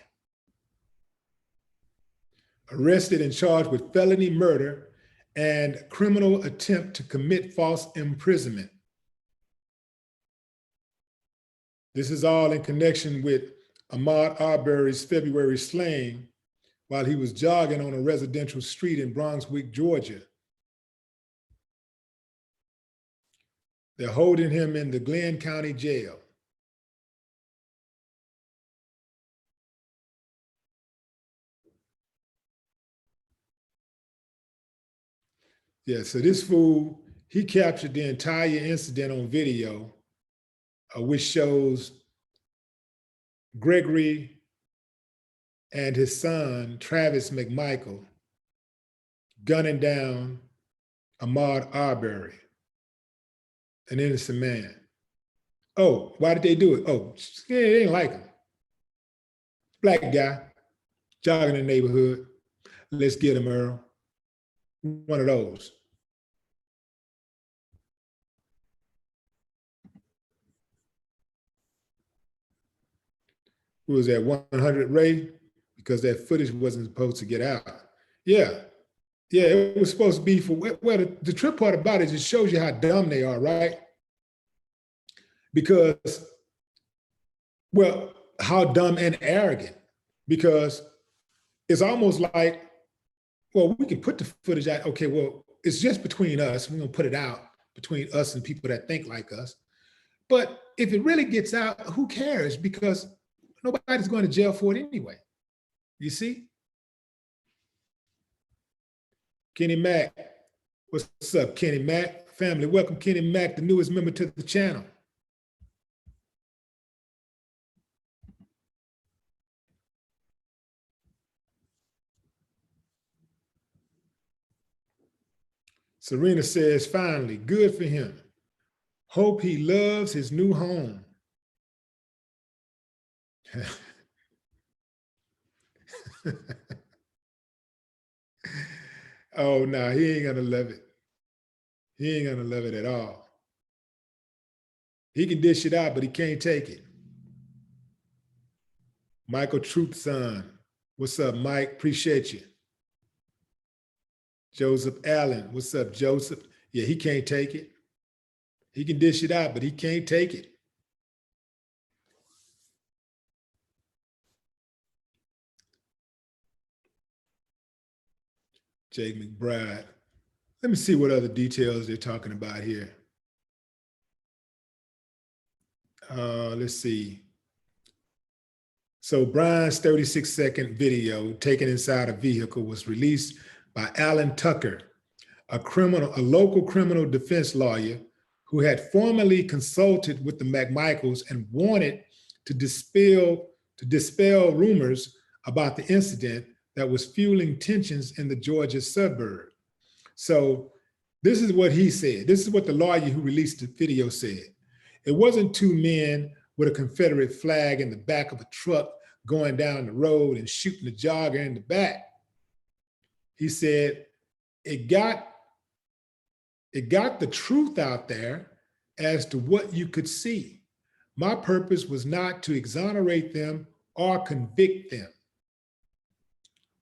Arrested and charged with felony murder and criminal attempt to commit false imprisonment. This is all in connection with Ahmaud Arbery's February slaying while he was jogging on a residential street in Brunswick, Georgia. They're holding him in the Glenn County Jail. Yeah, so this fool, he captured the entire incident on video, which shows Gregory and his son, Travis McMichael, gunning down Ahmaud Arbery, an innocent man. Oh, why did they do it? Oh, they didn't like him. Black guy, jogging in the neighborhood. Let's get him, Earl. One of those. Who was that 100 Ray? Because that footage wasn't supposed to get out. Yeah. Yeah, it was supposed to be for, well, the trip part about it just shows you how dumb they are, right? Because, well, how dumb and arrogant. Because it's almost like, well, we can put the footage out. Okay, well, it's just between us. We're going to put it out between us and people that think like us. But if it really gets out, who cares? Because nobody's going to jail for it anyway. You see? Kenny Mack. What's up, Kenny Mack? Family, welcome Kenny Mack, the newest member to the channel. Serena says, finally, good for him. Hope he loves his new home. Oh, no, he ain't gonna love it. He ain't gonna love it at all. He can dish it out, but he can't take it. Michael Truthson, what's up, Mike? Appreciate you. Joseph Allen, what's up, Joseph? Yeah, he can't take it. He can dish it out, but he can't take it. Jake McBride. Let me see what other details they're talking about here. Let's see. So Brian's 36-second video taken inside a vehicle was released by Alan Tucker, a local criminal defense lawyer who had formerly consulted with the McMichaels and wanted to dispel rumors about the incident that was fueling tensions in the Georgia suburb. So this is what he said. This is what the lawyer who released the video said. It wasn't two men with a Confederate flag in the back of a truck going down the road and shooting a jogger in the back. He said, it got the truth out there as to what you could see. My purpose was not to exonerate them or convict them.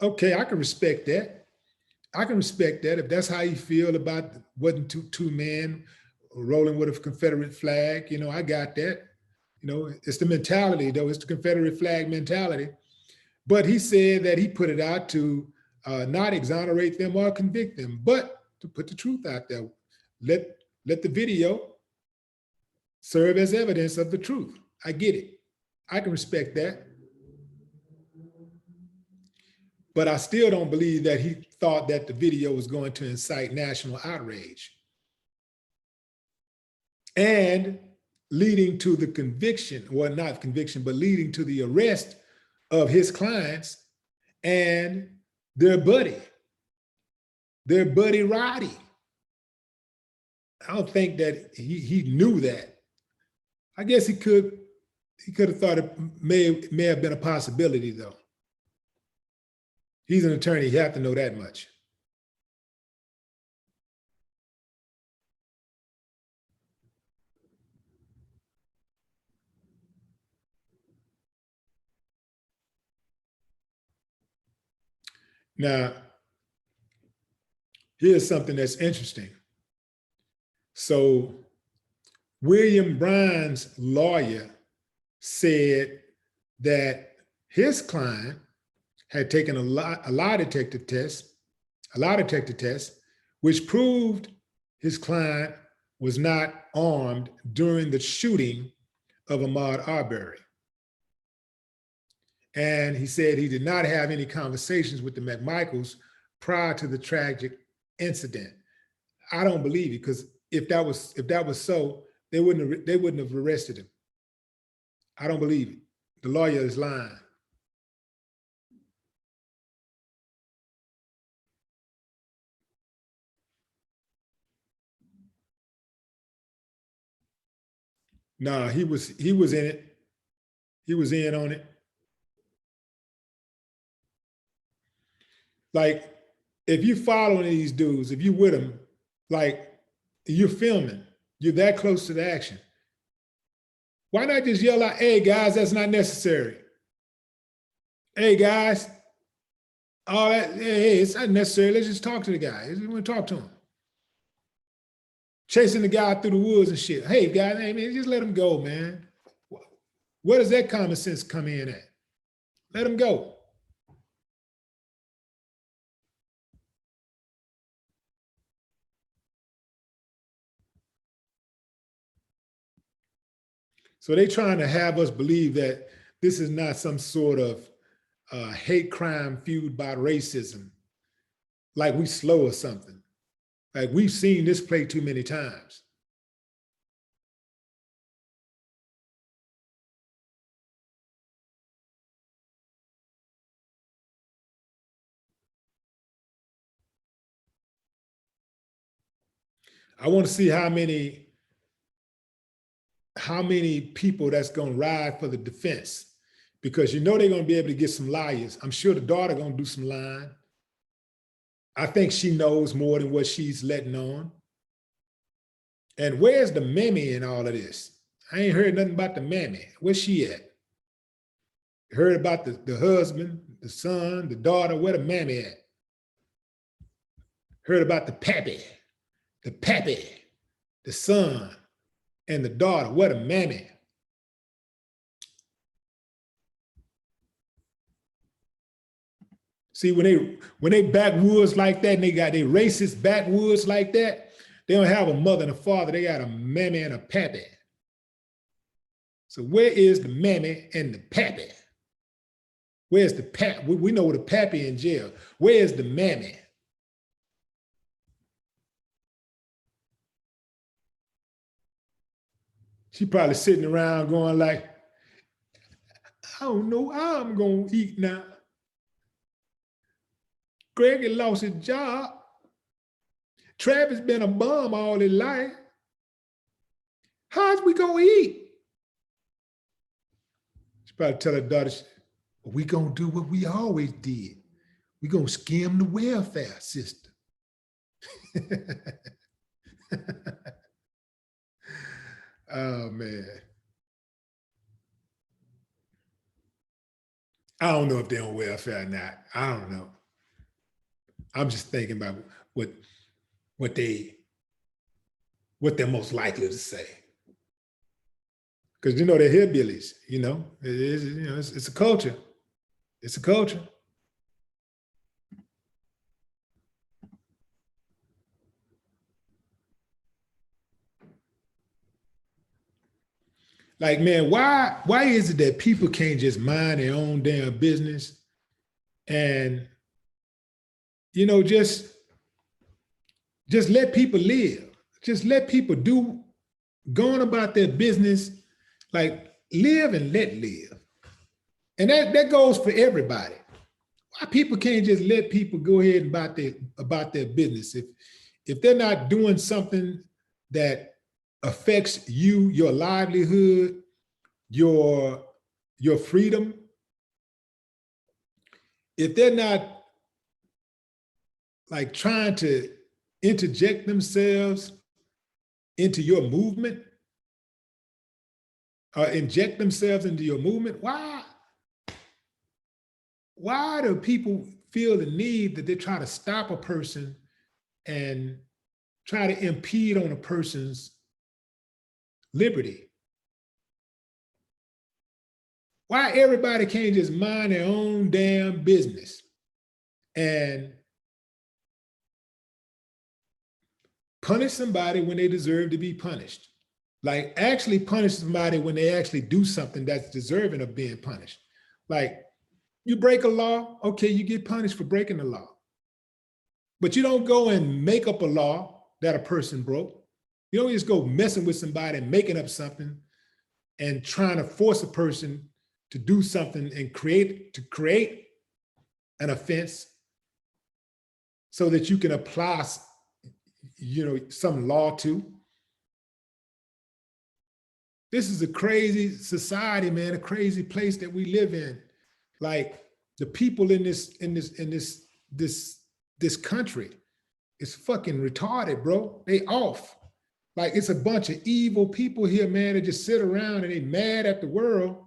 Okay, I can respect that. I can respect that. If that's how you feel about wasn't two men rolling with a Confederate flag, I got that. It's the mentality, though. It's the Confederate flag mentality. But he said that he put it out to not exonerate them or convict them, but to put the truth out there. Let the video serve as evidence of the truth. I get it. I can respect that. But I still don't believe that he thought that the video was going to incite national outrage and leading to the conviction, well, not conviction, but leading to the arrest of his clients and their buddy Roddy. I don't think that he knew that. I guess he could have thought it may have been a possibility, though. He's an attorney, you have to know that much. Now, here's something that's interesting. So William Bryan's lawyer said that his client had taken a lie detector test, which proved his client was not armed during the shooting of Ahmaud Arbery. And he said he did not have any conversations with the McMichaels prior to the tragic incident. I don't believe it, because if that was so, they wouldn't have arrested him. I don't believe it. The lawyer is lying. Nah, he was in it. He was in on it. Like, if you following these dudes, if you with them, like you're filming, you're that close to the action. Why not just yell out, "Hey guys, that's not necessary. Hey guys, all that, hey, it's not necessary. Let's just talk to the guy. We want to talk to him." Chasing the guy through the woods and shit. Hey guys, hey man, just let him go, man. Where does that common sense come in at? Let him go. So they trying to have us believe that this is not some sort of hate crime fueled by racism, like we slow or something. Like we've seen this play too many times. I want to see how many people that's going to ride for the defense, because you know they're going to be able to get some liars. I'm sure the daughter going to do some lying. I think she knows more than what she's letting on. And where's the mammy in all of this? I ain't heard nothing about the mammy. Where's she at? Heard about the husband, the son, the daughter. Where the mammy at? Heard about the pappy, the son, and the daughter. Where the mammy? See, when they backwoods like that, and they got their racist backwoods like that, they don't have a mother and a father. They got a mammy and a pappy. So where is the mammy and the pappy? Where's the pap? We know the pappy in jail. Where is the mammy? She probably sitting around going like, I don't know how I'm gonna eat now. Greg had lost his job. Travis been a bum all his life. How's we gonna eat? She probably tell her daughter, we gonna do what we always did. We gonna skim the welfare system. Oh man. I don't know if they're on welfare or not. I don't know. I'm just thinking about what they're most likely to say. Because you know they're hillbillies, you know. It's a culture. It's a culture. Like, man, why is it that people can't just mind their own damn business and just let people live. Just let people go on about their business, like live and let live. And that goes for everybody. Why people can't just let people go ahead about their business? If they're not doing something that affects you, your livelihood, your freedom, if they're not like trying to interject themselves into your movement or inject themselves into your movement, why do people feel the need that they try to stop a person and try to impede on a person's liberty? Why everybody can't just mind their own damn business and punish somebody when they deserve to be punished? Like actually punish somebody when they actually do something that's deserving of being punished. Like you break a law, okay, you get punished for breaking the law. But you don't go and make up a law that a person broke. You don't just go messing with somebody and making up something and trying to force a person to do something and create an offense so that you can apply some law to. This is a crazy society, man, a crazy place that we live in. Like the people in this country, it's fucking retarded, bro. They off. Like it's a bunch of evil people here, man, that just sit around and they mad at the world.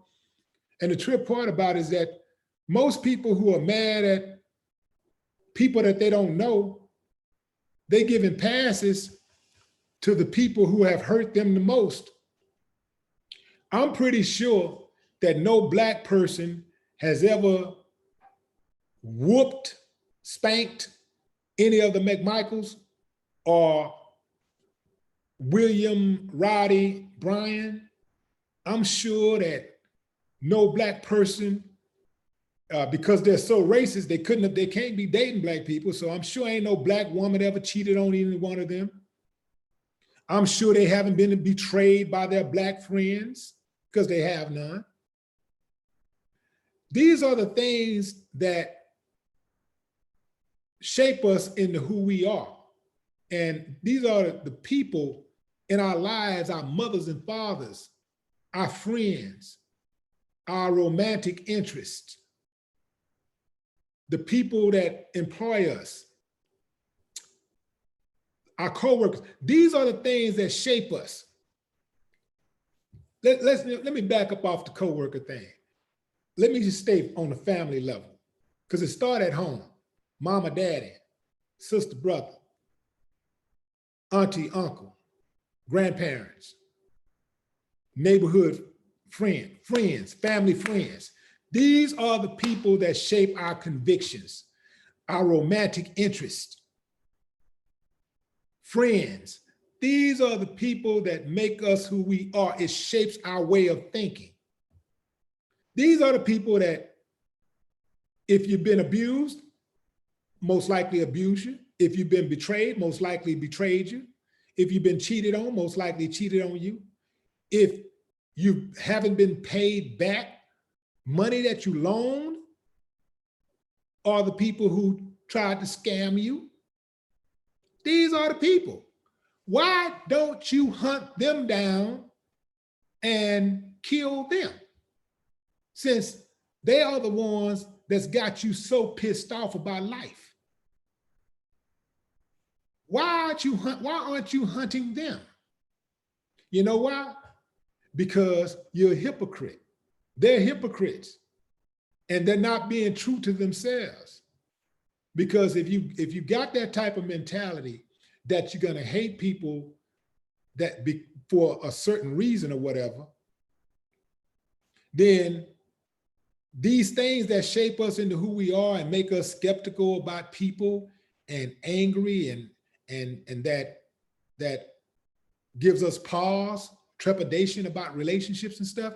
And the trip part about it is that most people who are mad at people that they don't know, they giving passes to the people who have hurt them the most. I'm pretty sure that no Black person has ever whooped, spanked any of the McMichaels or William Roddy Bryan. I'm sure that no Black person, because they're so racist, they can't be dating Black people. So I'm sure ain't no Black woman ever cheated on any one of them. I'm sure they haven't been betrayed by their Black friends because they have none. These are the things that shape us into who we are. And these are the people in our lives, our mothers and fathers, our friends, our romantic interests, the people that employ us, our coworkers. These are the things that shape us. Let me back up off the coworker thing. Let me just stay on the family level, because it started at home. Mama, daddy, sister, brother, auntie, uncle, grandparents, neighborhood friends, family friends. These are the people that shape our convictions, our romantic interests. Friends, these are the people that make us who we are. It shapes our way of thinking. These are the people that, if you've been abused, most likely abuse you. If you've been betrayed, most likely betrayed you. If you've been cheated on, most likely cheated on you. If you haven't been paid back money that you loaned, are the people who tried to scam you. These are the people. Why don't you hunt them down and kill them? Since they are the ones that's got you so pissed off about life. Why aren't you hunting them? You know why? Because you're a hypocrite. They're hypocrites. And they're not being true to themselves. Because if you got that type of mentality that you're going to hate people for a certain reason or whatever, then these things that shape us into who we are and make us skeptical about people and angry and that gives us pause, trepidation about relationships and stuff,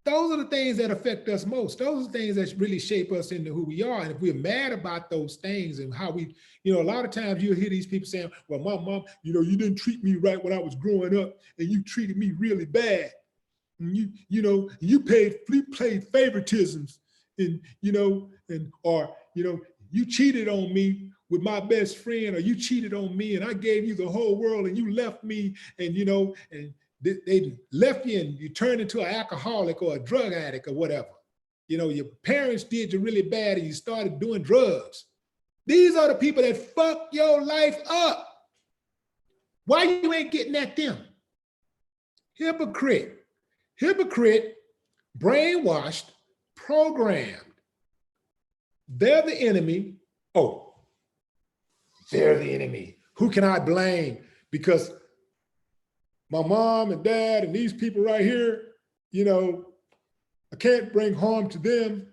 those are the things that affect us most. Those are the things that really shape us into who we are. And if we're mad about those things and how we, a lot of times you'll hear these people saying, well, my mom, you didn't treat me right when I was growing up and you treated me really bad. And you played favoritisms and, you cheated on me with my best friend, or you cheated on me and I gave you the whole world and you left me and, and they left you and you turned into an alcoholic or a drug addict or whatever. Your parents did you really bad and you started doing drugs. These are the people that fuck your life up. Why you ain't getting at them? Hypocrite, brainwashed, programmed. They're the enemy. Oh, they're the enemy. Who can I blame? Because my mom and dad and these people right here, I can't bring harm to them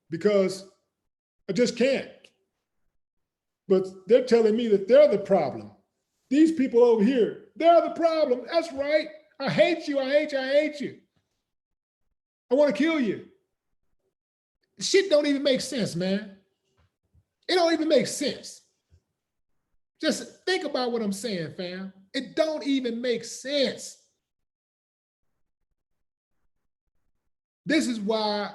because I just can't. But they're telling me that they're the problem. These people over here, they're the problem. That's right. I hate you. I hate you. I want to kill you. Shit don't even make sense, man. It don't even make sense. Just think about what I'm saying, fam. It don't even make sense. This is why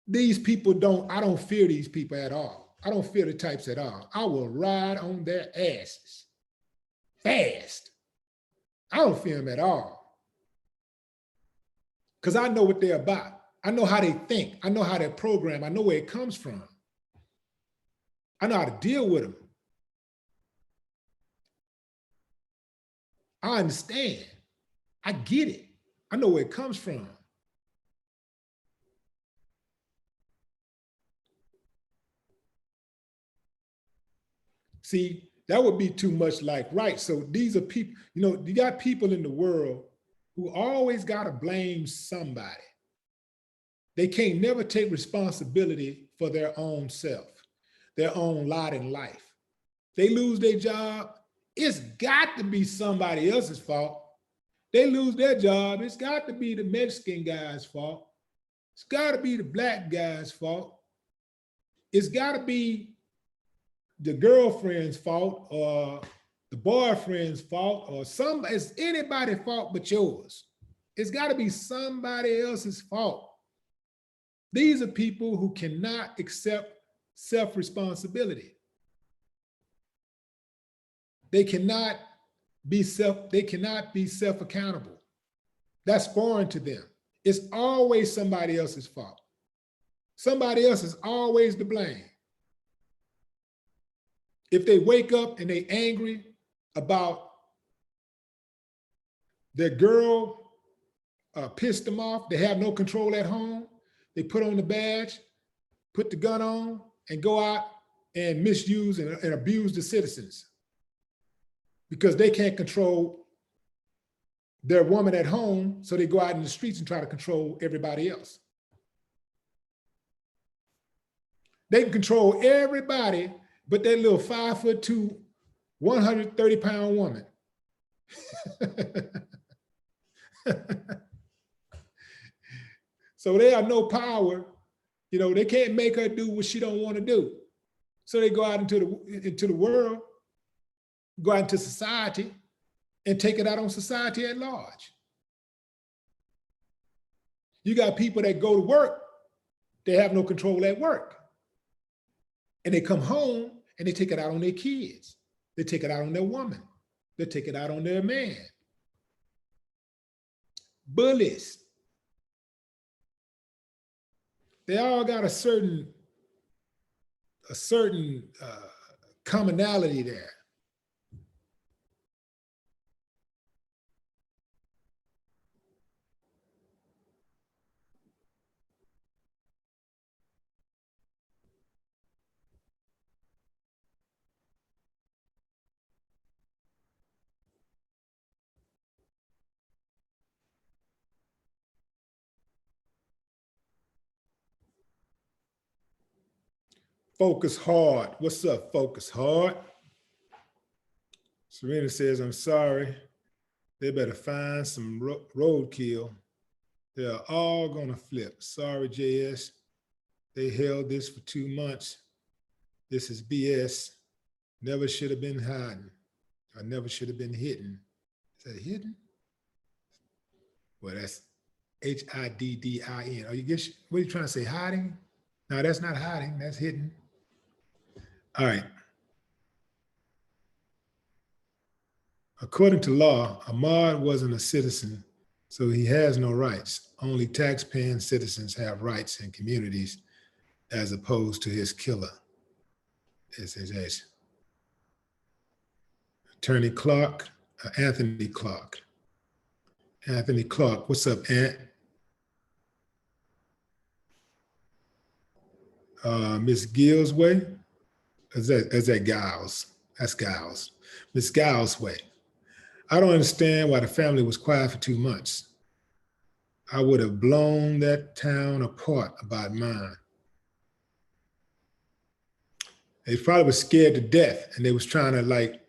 these people I don't fear these people at all. I don't fear the types at all. I will ride on their asses fast. I don't fear them at all. because I know what they're about. I know how they think. I know how they're programmed. I know where it comes from. I know how to deal with them. I understand. I get it. I know where it comes from. See, that would be too much like right. So these are people, you know, you got people in the world who always got to blame somebody. They can't never take responsibility for their own self, their own lot in life. They lose their job, it's got to be somebody else's fault. They lose their job, it's got to be the Mexican guy's fault. It's got to be the black guy's fault. It's got to be the girlfriend's fault or the boyfriend's fault or it's anybody's fault but yours. It's got to be somebody else's fault. These are people who cannot accept self-responsibility. They cannot be self-accountable. That's foreign to them. It's always somebody else's fault. Somebody else is always to blame. If they wake up and they angry about their girl pissed them off, they have no control at home, they put on the badge, put the gun on, and go out and misuse and abuse the citizens because they can't control their woman at home, so they go out in the streets and try to control everybody else. They can control everybody but that little 5'2", 130-pound woman. So they have no power. You know, they can't make her do what she don't want to do. So they go out into the world, go out into society, and take it out on society at large. You got people that go to work, they have no control at work. And they come home and they take it out on their kids. They take it out on their woman. They take it out on their man. Bullies. They all got a certain commonality there. Focus hard. What's up, Focus Hard? Serena says, I'm sorry. They better find some roadkill. They're all gonna flip. Sorry, JS. They held this for 2 months. This is BS. Never should have been hiding. I never should have been hidden. Is that hidden? Well, that's H-I-D-D-I-N. Are you get, what are you trying to say, hiding? No, that's not hiding, that's hidden. All right. According to law, Ahmaud wasn't a citizen, so he has no rights. Only tax-paying citizens have rights in communities as opposed to his killer. Attorney Clark, Anthony Clark. Anthony Clark, what's up, Ant? Miss Gillsway, is that Giles? That's Giles. Miss Gillsway. I don't understand why the family was quiet for 2 months. I would have blown that town apart about mine. They probably was scared to death and they was trying to like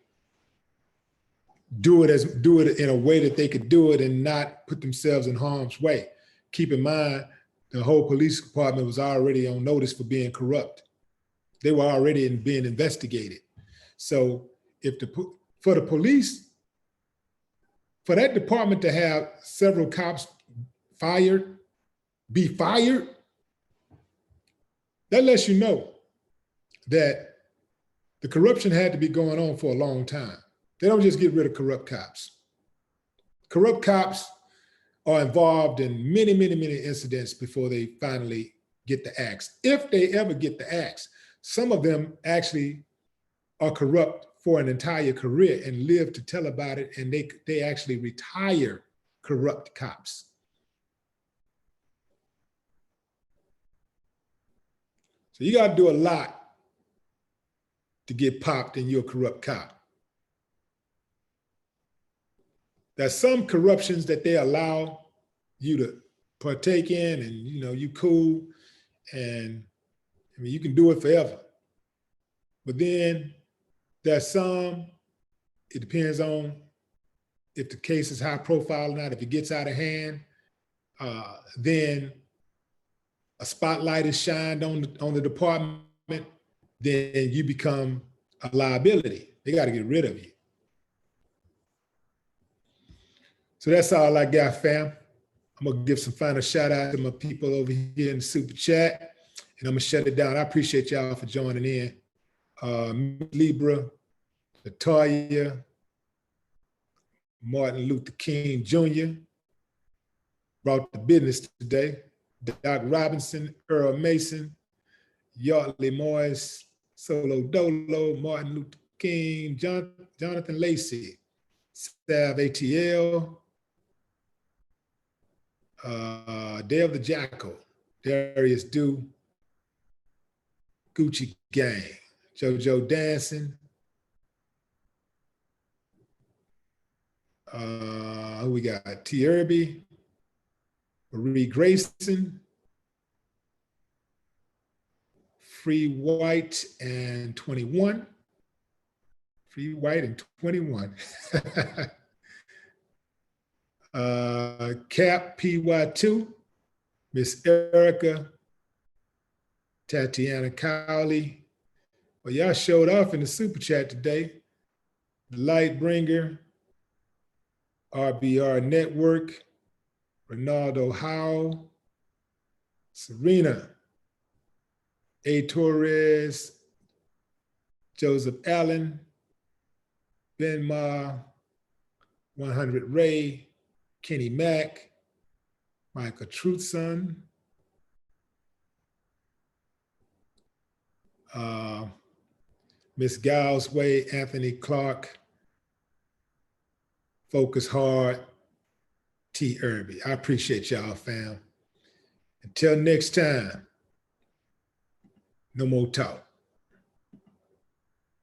do it in a way that they could do it and not put themselves in harm's way. Keep in mind, the whole police department was already on notice for being corrupt. They were already being investigated. So if for the police, for that department to have several cops be fired, that lets you know that the corruption had to be going on for a long time. They don't just get rid of corrupt cops. Corrupt cops are involved in many, many, many incidents before they finally get the axe. If they ever get the axe, some of them actually are corrupt for an entire career and live to tell about it, and they actually retire corrupt cops. So you got to do a lot to get popped and you're a corrupt cop. There's some corruptions that they allow you to partake in, and you cool, and I mean you can do it forever. But then there's some, it depends on if the case is high profile or not. If it gets out of hand, then a spotlight is shined on the department, then you become a liability. They got to get rid of you. So that's all I got, fam. I'm gonna give some final shout out to my people over here in the super chat, and I'm gonna shut it down. I appreciate y'all for joining in. Libra, Latoya, Martin Luther King Jr. brought the business today. Doc Robinson, Earl Mason, Yardley Morris, Solo Dolo, Martin Luther King, Jonathan Lacey, Sav ATL, Dale the Jackal, Darius Dew, Gucci Gang, JoJo Dancing, who we got? T. Irby, Marie Grayson, Free White and 21. Free White and 21. Cap PY2, Miss Erica, Tatiana Cowley. Well, y'all showed off in the super chat today. The Lightbringer, RBR Network, Ronaldo Howell, Serena, A. Torres, Joseph Allen, Ben Ma, 100 Ray, Kenny Mack, Michael Truthson, Miss Galsway, Anthony Clark, Focus Hard, T. Irby. I appreciate y'all, fam. Until next time, no more talk.